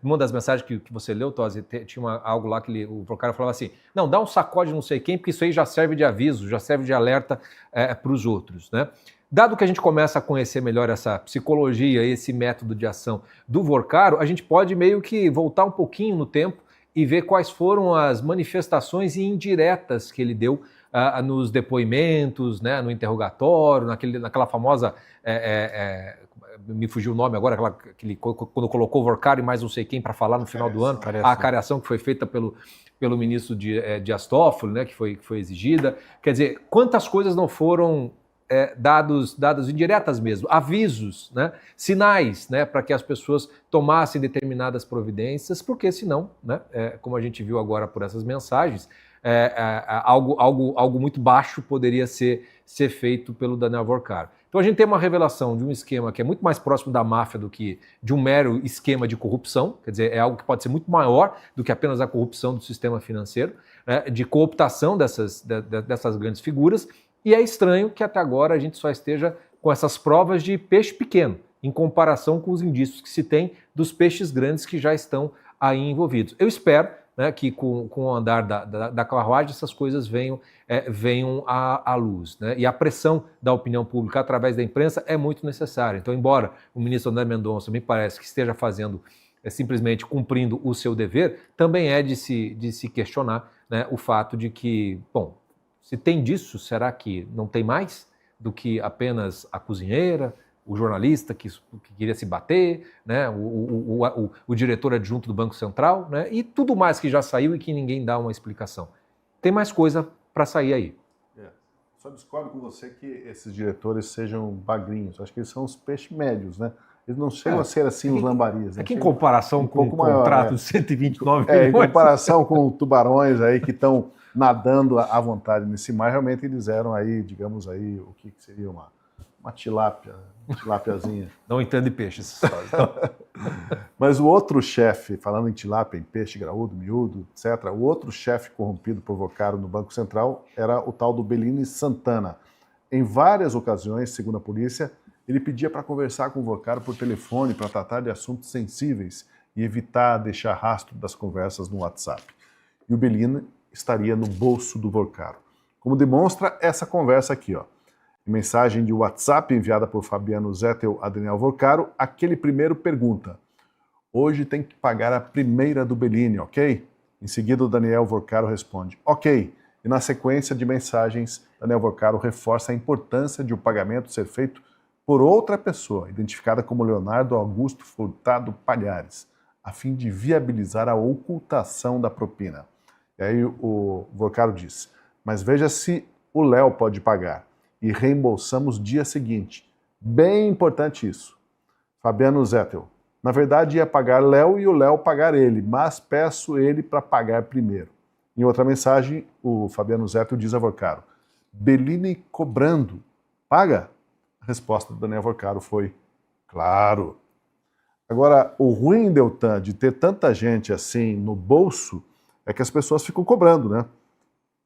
Uma das mensagens que você leu, Tosi, tinha algo lá que o cara falava assim, não, dá um sacode não sei quem, porque isso aí já serve de aviso, já serve de alerta para os outros, né? Dado que a gente começa a conhecer melhor essa psicologia, esse método de ação do Vorcaro, a gente pode meio que voltar um pouquinho no tempo e ver quais foram as manifestações indiretas que ele deu nos depoimentos, né, no interrogatório, naquela famosa, me fugiu o nome agora, quando colocou o Vorcaro e mais não sei quem para falar no final do ano, a cariação que foi feita pelo ministro Dias Toffoli, né, que foi exigida. Quer dizer, quantas coisas não foram dados indiretas mesmo, avisos, né, sinais, né, para que as pessoas tomassem determinadas providências, porque senão, né, como a gente viu agora por essas mensagens, algo muito baixo poderia ser feito pelo Daniel Vorcaro. Então a gente tem uma revelação de um esquema que é muito mais próximo da máfia do que de um mero esquema de corrupção, quer dizer, é algo que pode ser muito maior do que apenas a corrupção do sistema financeiro, né, de cooptação dessas grandes figuras, e é estranho que até agora a gente só esteja com essas provas de peixe pequeno, em comparação com os indícios que se tem dos peixes grandes que já estão aí envolvidos. Eu espero, né, que com o andar da carruagem essas coisas venham à luz, né? E a pressão da opinião pública através da imprensa é muito necessária. Então, embora o ministro André Mendonça me parece que esteja fazendo, simplesmente cumprindo o seu dever, também é de se questionar, né, o fato de que, bom, se tem disso, será que não tem mais do que apenas a cozinheira, o jornalista que queria se bater, né, o diretor adjunto do Banco Central, né, e tudo mais que já saiu e que ninguém dá uma explicação. Tem mais coisa para sair aí. Só discordo com você que esses diretores sejam bagrinhos. Acho que eles são os peixes médios, né? Eles não chegam a ser assim os lambarias. É que em comparação com o contrato de 129 milhões... em comparação com tubarões aí que estão nadando à vontade nesse mar, realmente eles eram aí, digamos aí, o que seria uma tilápiazinha. Não entende peixes. Mas o outro chefe, falando em tilápia, em peixe graúdo, miúdo, etc., o outro chefe corrompido por Vorcaro no Banco Central era o tal do Bellini Santana. Em várias ocasiões, segundo a polícia, ele pedia para conversar com o Vorcaro por telefone para tratar de assuntos sensíveis e evitar deixar rastro das conversas no WhatsApp. E o Bellini estaria no bolso do Vorcaro. Como demonstra essa conversa aqui, ó. Em mensagem de WhatsApp enviada por Fabiano Zettel a Daniel Vorcaro, aquele primeiro pergunta: hoje tem que pagar a primeira do Bellini, ok? Em seguida, o Daniel Vorcaro responde: ok. E na sequência de mensagens, Daniel Vorcaro reforça a importância de o pagamento ser feito por outra pessoa, identificada como Leonardo Augusto Furtado Palhares, a fim de viabilizar a ocultação da propina. E aí o Vorcaro diz: mas veja se o Léo pode pagar. E reembolsamos dia seguinte. Bem importante isso. Fabiano Zettel: na verdade ia pagar Léo e o Léo pagar ele, mas peço ele para pagar primeiro. Em outra mensagem, o Fabiano Zettel diz a Vorcaro: Bellini cobrando, paga? A resposta do Daniel Vorcaro foi: claro. Agora, o ruim, Deltan, de ter tanta gente assim no bolso é que as pessoas ficam cobrando, né?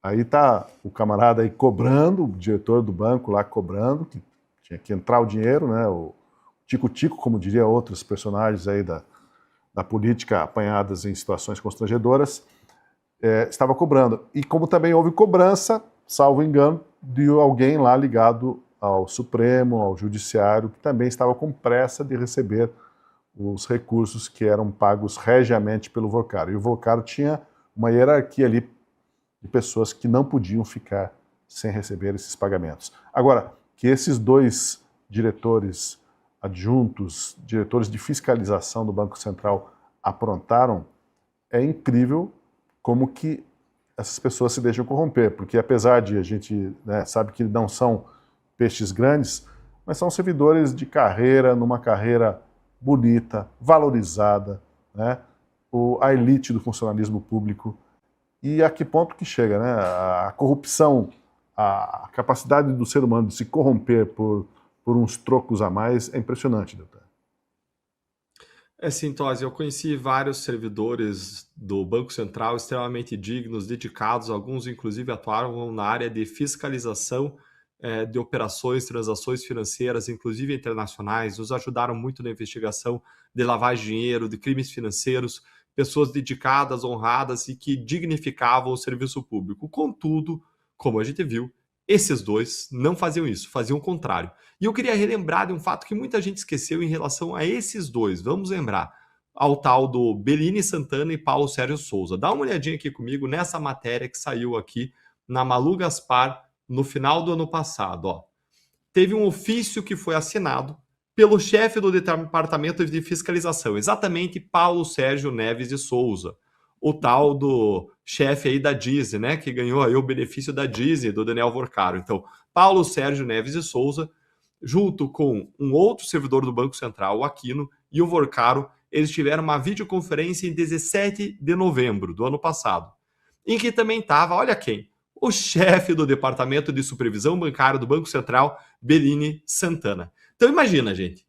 Aí tá o camarada aí cobrando, o diretor do banco lá cobrando, que tinha que entrar o dinheiro, né? O tico-tico, como diria outros personagens aí da política apanhadas em situações constrangedoras, estava cobrando. E como também houve cobrança, salvo engano, de alguém lá ligado ao Supremo, ao Judiciário, que também estava com pressa de receber os recursos que eram pagos regiamente pelo Vorcaro. E o Vorcaro tinha uma hierarquia ali de pessoas que não podiam ficar sem receber esses pagamentos. Agora, que esses dois diretores adjuntos, diretores de fiscalização do Banco Central aprontaram, é incrível como que essas pessoas se deixam corromper, porque apesar de a gente, né, sabe que não são peixes grandes, mas são servidores de carreira, numa carreira bonita, valorizada, né? a elite do funcionalismo público e a que ponto que chega, né? A corrupção, a capacidade do ser humano de se corromper por uns trocos a mais é impressionante, doutor. Sim, Tosi, eu conheci vários servidores do Banco Central extremamente dignos, dedicados, alguns inclusive atuaram na área de fiscalização de operações, transações financeiras, inclusive internacionais, nos ajudaram muito na investigação de lavagem de dinheiro, de crimes financeiros, pessoas dedicadas, honradas e que dignificavam o serviço público. Contudo, como a gente viu, esses dois não faziam isso, faziam o contrário. E eu queria relembrar de um fato que muita gente esqueceu em relação a esses dois. Vamos lembrar ao tal do Bellini Santana e Paulo Sérgio Souza. Dá uma olhadinha aqui comigo nessa matéria que saiu aqui na Malu Gaspar no final do ano passado. Ó. Teve um ofício que foi assinado pelo chefe do Departamento de Fiscalização, exatamente Paulo Sérgio Neves de Souza, o tal do chefe aí da Disney, né, que ganhou aí o benefício da Disney, do Daniel Vorcaro. Então, Paulo Sérgio Neves de Souza, junto com um outro servidor do Banco Central, o Aquino, e o Vorcaro, eles tiveram uma videoconferência em 17 de novembro do ano passado, em que também estava, olha quem, o chefe do Departamento de Supervisão Bancária do Banco Central, Bellini Santana. Então imagina, gente,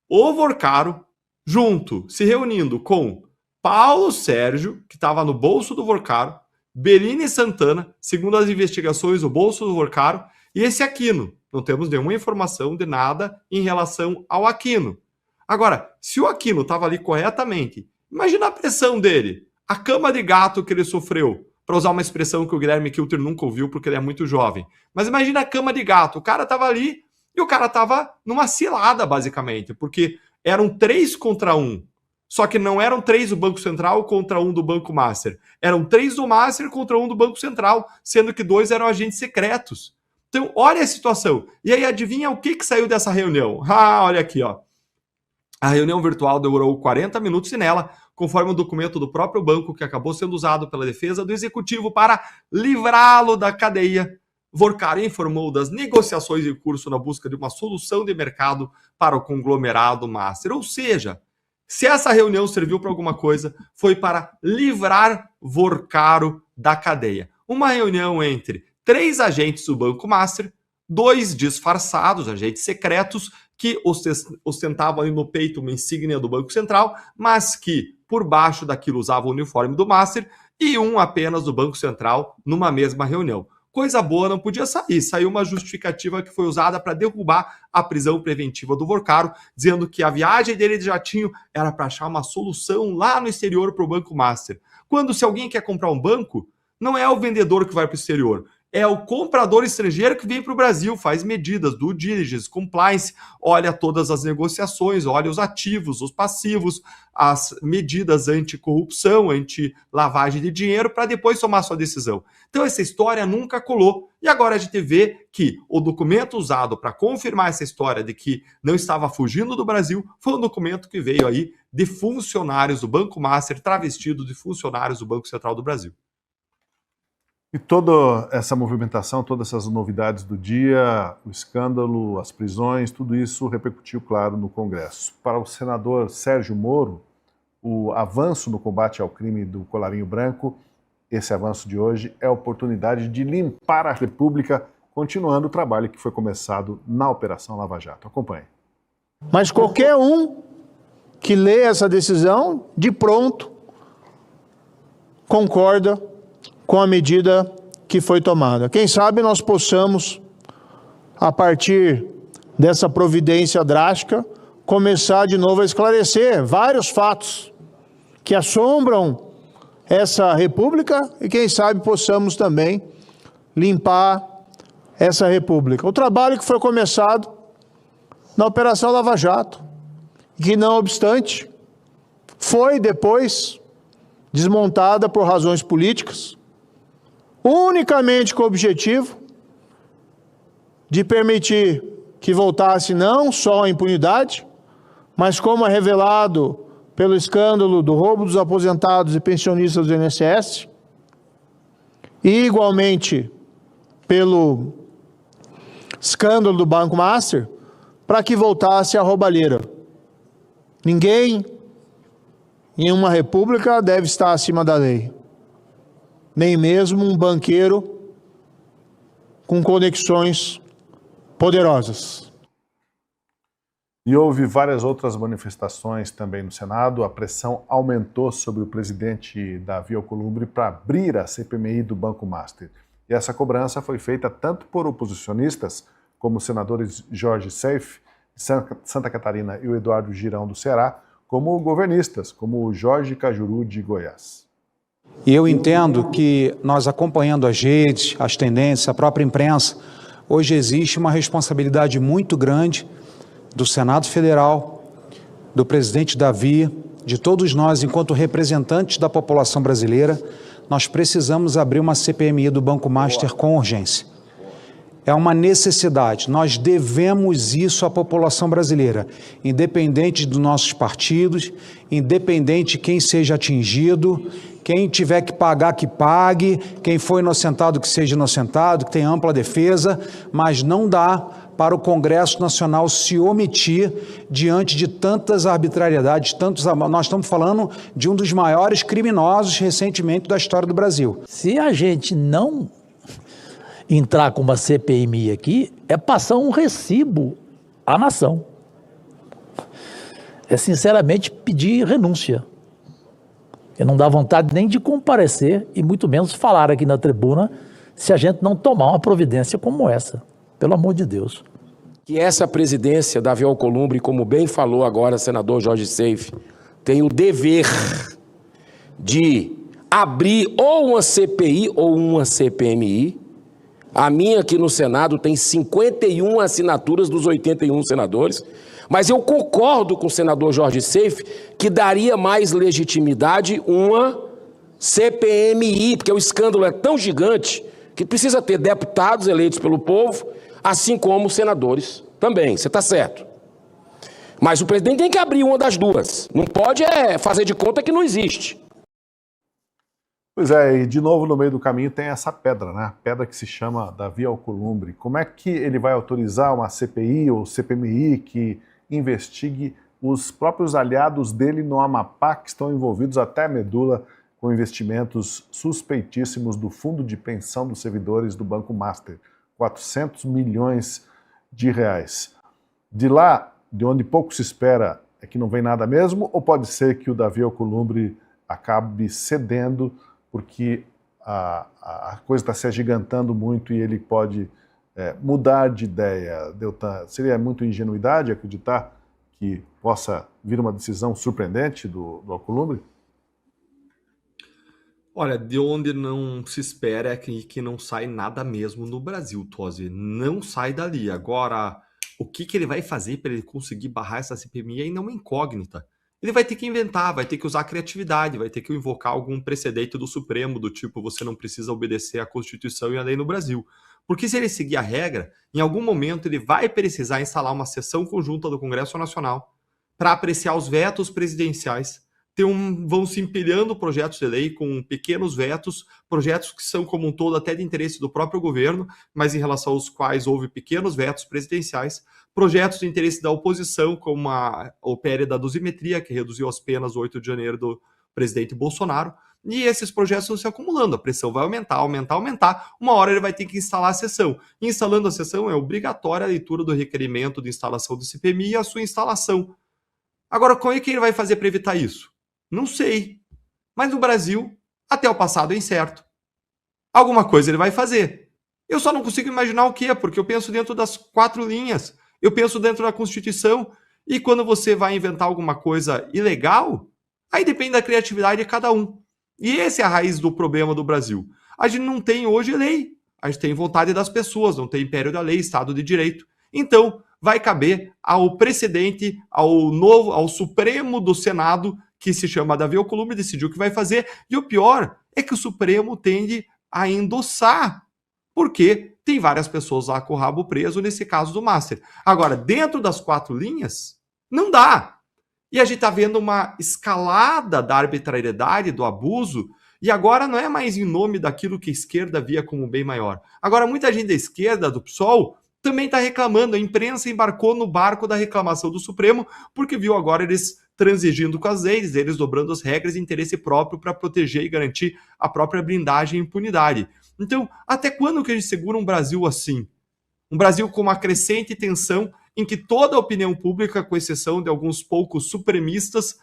o Vorcaro junto, se reunindo com Paulo Sérgio, que estava no bolso do Vorcaro, Bellini Santana, segundo as investigações, o bolso do Vorcaro, e esse Aquino. Não temos nenhuma informação de nada em relação ao Aquino. Agora, se o Aquino estava ali corretamente, imagina a pressão dele, a cama de gato que ele sofreu, para usar uma expressão que o Guilherme Kilter nunca ouviu porque ele é muito jovem. Mas imagina a cama de gato, o cara estava ali e o cara estava numa cilada, basicamente, porque eram 3 contra 1. Só que não eram 3 do Banco Central contra 1 do Banco Master. Eram 3 do Master contra 1 do Banco Central, sendo que 2 eram agentes secretos. Então, olha a situação. E aí, adivinha o que saiu dessa reunião? Olha aqui, ó. A reunião virtual durou 40 minutos e nela, conforme um documento do próprio banco que acabou sendo usado pela defesa do executivo para livrá-lo da cadeia, Vorcaro informou das negociações em curso na busca de uma solução de mercado para o conglomerado Master. Ou seja, se essa reunião serviu para alguma coisa, foi para livrar Vorcaro da cadeia. Uma reunião entre 3 agentes do Banco Master, 2 disfarçados, agentes secretos, que ostentavam ali no peito uma insígnia do Banco Central, mas que por baixo daquilo usavam o uniforme do Master, e um apenas do Banco Central numa mesma reunião. Coisa boa não podia sair. Saiu uma justificativa que foi usada para derrubar a prisão preventiva do Vorcaro, dizendo que a viagem dele de jatinho era para achar uma solução lá no exterior para o Banco Master. Quando, se alguém quer comprar um banco, não é o vendedor que vai para o exterior, é o comprador estrangeiro que vem para o Brasil, faz medidas, due diligence, compliance, olha todas as negociações, olha os ativos, os passivos, as medidas anticorrupção, anti-lavagem de dinheiro, para depois tomar sua decisão. Então essa história nunca colou. E agora a gente vê que o documento usado para confirmar essa história de que não estava fugindo do Brasil foi um documento que veio aí de funcionários do Banco Master, travestido de funcionários do Banco Central do Brasil. E toda essa movimentação, todas essas novidades do dia, o escândalo, as prisões, tudo isso repercutiu, claro, no Congresso. Para o senador Sérgio Moro, o avanço no combate ao crime do colarinho branco, esse avanço de hoje é a oportunidade de limpar a República, continuando o trabalho que foi começado na Operação Lava Jato. Acompanhe. Mas qualquer um que lê essa decisão, de pronto, concorda com a medida que foi tomada. Quem sabe nós possamos, a partir dessa providência drástica, começar de novo a esclarecer vários fatos que assombram essa República e quem sabe possamos também limpar essa República. O trabalho que foi começado na Operação Lava Jato, que não obstante, foi depois desmontada por razões políticas, unicamente com o objetivo de permitir que voltasse não só a impunidade, mas como é revelado pelo escândalo do roubo dos aposentados e pensionistas do INSS, e igualmente pelo escândalo do Banco Master, para que voltasse a roubalheira. Ninguém em uma república deve estar acima da lei. Nem mesmo um banqueiro com conexões poderosas. E houve várias outras manifestações também no Senado. A pressão aumentou sobre o presidente Davi Alcolumbre para abrir a CPMI do Banco Master. E essa cobrança foi feita tanto por oposicionistas, como os senadores Jorge Seif, de Santa Catarina, e o Eduardo Girão, do Ceará, como governistas, como o Jorge Cajuru, de Goiás. E eu entendo que nós, acompanhando as redes, as tendências, a própria imprensa, hoje existe uma responsabilidade muito grande do Senado Federal, do presidente Davi, de todos nós, enquanto representantes da população brasileira. Nós precisamos abrir uma CPMI do Banco Master com urgência. É uma necessidade, nós devemos isso à população brasileira, independente dos nossos partidos, independente de quem seja atingido, quem tiver que pagar, que pague, quem for inocentado, que seja inocentado, que tenha ampla defesa, mas não dá para o Congresso Nacional se omitir diante de tantas arbitrariedades, nós estamos falando de um dos maiores criminosos recentemente da história do Brasil. Se a gente não entrar com uma CPMI aqui, é passar um recibo à nação. É sinceramente pedir renúncia. Eu não dá vontade nem de comparecer e muito menos falar aqui na tribuna se a gente não tomar uma providência como essa. Pelo amor de Deus. Que essa presidência, Davi Alcolumbre, como bem falou agora o senador Jorge Seif, tem o dever de abrir ou uma CPI ou uma CPMI. A minha aqui no Senado tem 51 assinaturas dos 81 senadores, mas eu concordo com o senador Jorge Seif que daria mais legitimidade uma CPMI, porque o escândalo é tão gigante que precisa ter deputados eleitos pelo povo, assim como senadores também, você está certo. Mas o presidente tem que abrir uma das duas, não pode fazer de conta que não existe. Pois é, e de novo no meio do caminho tem essa pedra, né? A pedra que se chama Davi Alcolumbre. Como é que ele vai autorizar uma CPI ou CPMI que investigue os próprios aliados dele no Amapá, que estão envolvidos até a medula com investimentos suspeitíssimos do fundo de pensão dos servidores do Banco Master? 400 milhões de reais. De lá, de onde pouco se espera, é que não vem nada mesmo, ou pode ser que o Davi Alcolumbre acabe cedendo porque a coisa está se agigantando muito e ele pode mudar de ideia? Deltan, seria muito ingenuidade acreditar que possa vir uma decisão surpreendente do Alcolumbre? Olha, de onde não se espera é que não sai nada mesmo no Brasil, Tosi. Não sai dali. Agora, o que ele vai fazer para ele conseguir barrar essa CPMI ainda é uma incógnita. Ele vai ter que inventar, vai ter que usar criatividade, vai ter que invocar algum precedente do Supremo, do tipo, você não precisa obedecer à Constituição e à lei no Brasil. Porque se ele seguir a regra, em algum momento ele vai precisar instalar uma sessão conjunta do Congresso Nacional para apreciar os vetos presidenciais. Vão se empilhando projetos de lei com pequenos vetos, projetos que são como um todo até de interesse do próprio governo, mas em relação aos quais houve pequenos vetos presidenciais, projetos de interesse da oposição, como o PL da dosimetria, que reduziu as penas no 8 de janeiro do presidente Bolsonaro, e esses projetos estão se acumulando, a pressão vai aumentar, uma hora ele vai ter que instalar a sessão. E instalando a sessão é obrigatória a leitura do requerimento de instalação do CPMI e a sua instalação. Agora, como é que ele vai fazer para evitar isso? Não sei. Mas no Brasil, até o passado é incerto. Alguma coisa ele vai fazer. Eu só não consigo imaginar o quê, porque eu penso dentro das 4 linhas. Eu penso dentro da Constituição. E quando você vai inventar alguma coisa ilegal, aí depende da criatividade de cada um. E essa é a raiz do problema do Brasil. A gente não tem hoje lei. A gente tem vontade das pessoas, não tem império da lei, Estado de Direito. Então, vai caber ao precedente, ao Supremo do Senado, que se chama Davi Alcolumbre, decidiu o que vai fazer. E o pior é que o Supremo tende a endossar, porque tem várias pessoas lá com o rabo preso, nesse caso do Master. Agora, dentro das 4 linhas, não dá. E a gente está vendo uma escalada da arbitrariedade, do abuso, e agora não é mais em nome daquilo que a esquerda via como bem maior. Agora, muita gente da esquerda, do PSOL, também está reclamando. A imprensa embarcou no barco da reclamação do Supremo, porque viu agora eles transigindo com as leis, eles dobrando as regras de interesse próprio para proteger e garantir a própria blindagem e impunidade. Então, até quando que a gente segura um Brasil assim? Um Brasil com uma crescente tensão em que toda a opinião pública, com exceção de alguns poucos supremistas,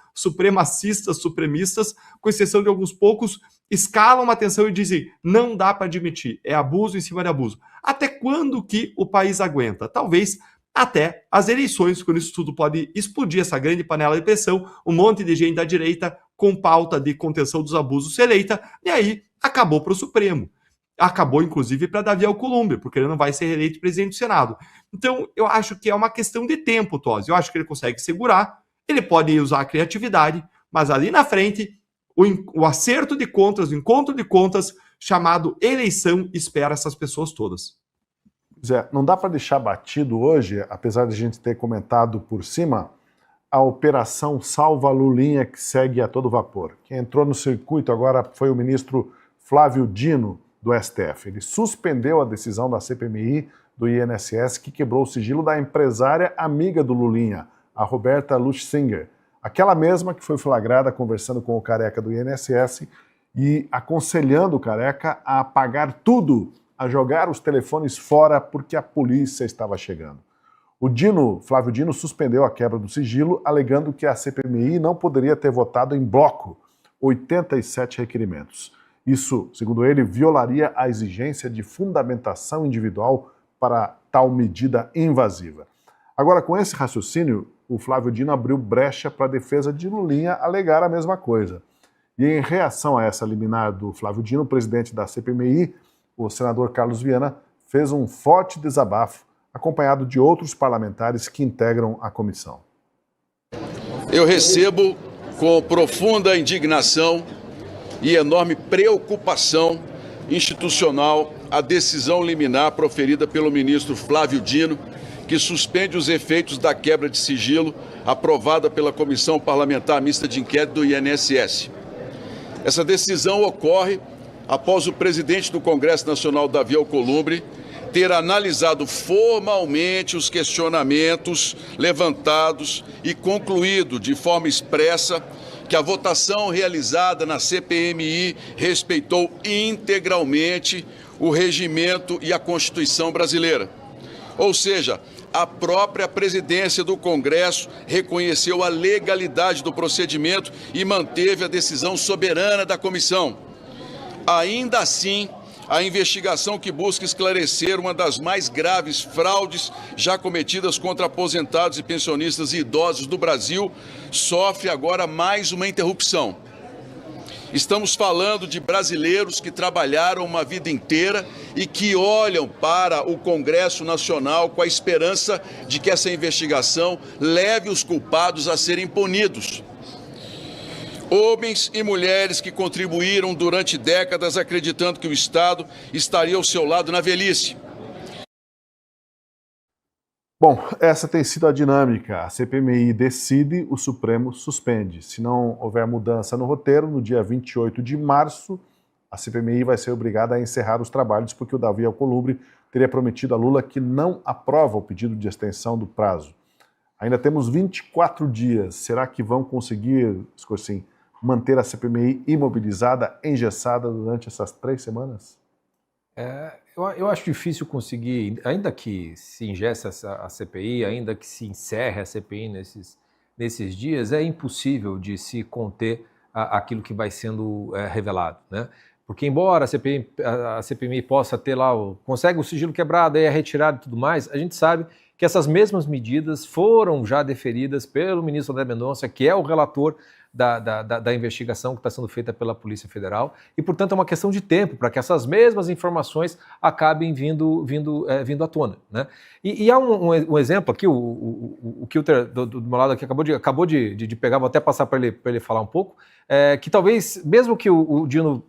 com exceção de alguns poucos, escalam uma tensão e dizem, não dá para admitir, é abuso em cima de abuso. Até quando que o país aguenta? Talvez até as eleições, quando isso tudo pode explodir, essa grande panela de pressão, um monte de gente da direita com pauta de contenção dos abusos se eleita, e aí acabou para o Supremo. Acabou, inclusive, para Davi Alcolumbre, porque ele não vai ser reeleito presidente do Senado. Então, eu acho que é uma questão de tempo, Tosi. Eu acho que ele consegue segurar, ele pode usar a criatividade, mas ali na frente, o acerto de contas, o encontro de contas, chamado eleição, espera essas pessoas todas. Zé, não dá para deixar batido hoje, apesar de a gente ter comentado por cima, a Operação Salva Lulinha, que segue a todo vapor. Quem entrou no circuito agora foi o ministro Flávio Dino, do STF. Ele suspendeu a decisão da CPMI do INSS que quebrou o sigilo da empresária amiga do Lulinha, a Roberta Luchsinger, aquela mesma que foi flagrada conversando com o careca do INSS e aconselhando o careca a apagar tudo, a jogar os telefones fora porque a polícia estava chegando. O Flávio Dino, suspendeu a quebra do sigilo, alegando que a CPMI não poderia ter votado em bloco 87 requerimentos. Isso, segundo ele, violaria a exigência de fundamentação individual para tal medida invasiva. Agora, com esse raciocínio, o Flávio Dino abriu brecha para a defesa de Lulinha alegar a mesma coisa. E em reação a essa liminar do Flávio Dino, o presidente da CPMI, o senador Carlos Viana, fez um forte desabafo, acompanhado de outros parlamentares que integram a comissão. Eu recebo com profunda indignação e enorme preocupação institucional a decisão liminar proferida pelo ministro Flávio Dino, que suspende os efeitos da quebra de sigilo aprovada pela Comissão Parlamentar Mista de Inquérito do INSS. Essa decisão ocorre após o presidente do Congresso Nacional, Davi Alcolumbre, ter analisado formalmente os questionamentos levantados e concluído de forma expressa que a votação realizada na CPMI respeitou integralmente o regimento e a Constituição brasileira. Ou seja, a própria presidência do Congresso reconheceu a legalidade do procedimento e manteve a decisão soberana da comissão. Ainda assim, a investigação que busca esclarecer uma das mais graves fraudes já cometidas contra aposentados e pensionistas e idosos do Brasil sofre agora mais uma interrupção. Estamos falando de brasileiros que trabalharam uma vida inteira e que olham para o Congresso Nacional com a esperança de que essa investigação leve os culpados a serem punidos. Homens e mulheres que contribuíram durante décadas acreditando que o Estado estaria ao seu lado na velhice. Bom, essa tem sido a dinâmica. A CPMI decide, o Supremo suspende. Se não houver mudança no roteiro, no dia 28 de março, a CPMI vai ser obrigada a encerrar os trabalhos porque o Davi Alcolumbre teria prometido a Lula que não aprova o pedido de extensão do prazo. Ainda temos 24 dias. Será que vão conseguir, Scorsin, manter a CPMI imobilizada, engessada durante essas 3 semanas? Eu acho difícil conseguir, ainda que se ingesse a CPI, ainda que se encerre a CPI nesses dias, é impossível de se conter aquilo que vai sendo revelado, né? Porque embora a CPMI possa ter lá, consegue o sigilo quebrado, é retirado e tudo mais, a gente sabe que essas mesmas medidas foram já deferidas pelo ministro André Mendonça, que é o relator da investigação que está sendo feita pela Polícia Federal, e, portanto, é uma questão de tempo para que essas mesmas informações acabem vindo à tona, né? E há um exemplo aqui, o Kilter, do meu lado aqui, acabou de pegar, vou até passar para ele falar um pouco, que talvez, mesmo que o Dino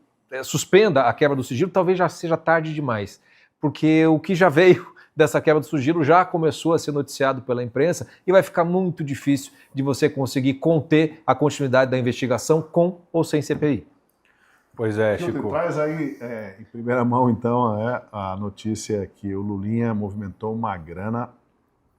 suspenda a quebra do sigilo, talvez já seja tarde demais, porque o que já veio dessa quebra do sigilo já começou a ser noticiado pela imprensa e vai ficar muito difícil de você conseguir conter a continuidade da investigação com ou sem CPI. Pois é, Chico. Traz aí, em primeira mão, então, a notícia que o Lulinha movimentou uma grana,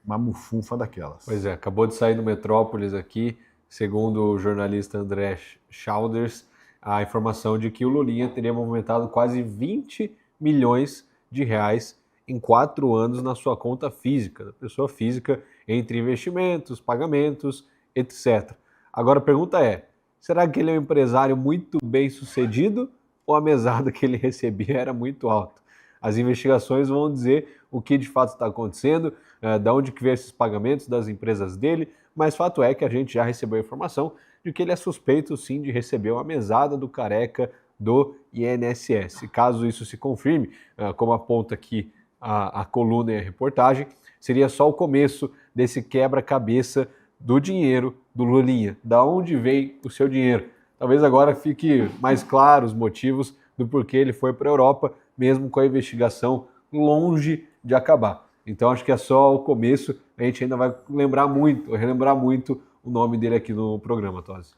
uma mufunfa daquelas. Pois é, acabou de sair do Metrópolis aqui, segundo o jornalista André Schauders, a informação de que o Lulinha teria movimentado quase 20 milhões de reais em 4 anos na sua conta física, da pessoa física, entre investimentos, pagamentos, etc. Agora a pergunta é, será que ele é um empresário muito bem sucedido ou a mesada que ele recebia era muito alta? As investigações vão dizer o que de fato está acontecendo, de onde que vem esses pagamentos das empresas dele, mas fato é que a gente já recebeu a informação de que ele é suspeito sim de receber uma mesada do Careca do INSS. Caso isso se confirme, como aponta aqui a coluna e a reportagem, seria só o começo desse quebra-cabeça do dinheiro do Lulinha. Da onde vem o seu dinheiro? Talvez agora fique mais claro os motivos do porquê ele foi para a Europa, mesmo com a investigação longe de acabar. Então acho que é só o começo, a gente ainda vai relembrar muito o nome dele aqui no programa, Tosi.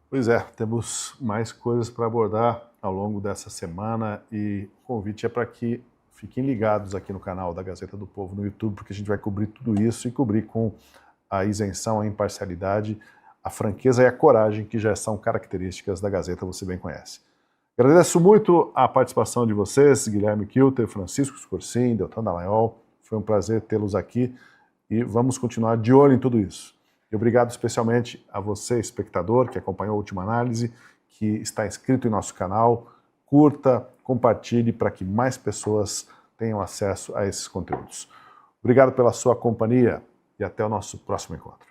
Pois é, temos mais coisas para abordar ao longo dessa semana e o convite é para que fiquem ligados aqui no canal da Gazeta do Povo no YouTube, porque a gente vai cobrir tudo isso e cobrir com a isenção, a imparcialidade, a franqueza e a coragem, que já são características da Gazeta, você bem conhece. Agradeço muito a participação de vocês, Guilherme Kilter, Francisco Scorsin, Deltan Dallagnol. Foi um prazer tê-los aqui e vamos continuar de olho em tudo isso. E obrigado especialmente a você, espectador, que acompanhou a Última Análise, que está inscrito em nosso canal. Curta, compartilhe para que mais pessoas tenham acesso a esses conteúdos. Obrigado pela sua companhia e até o nosso próximo encontro.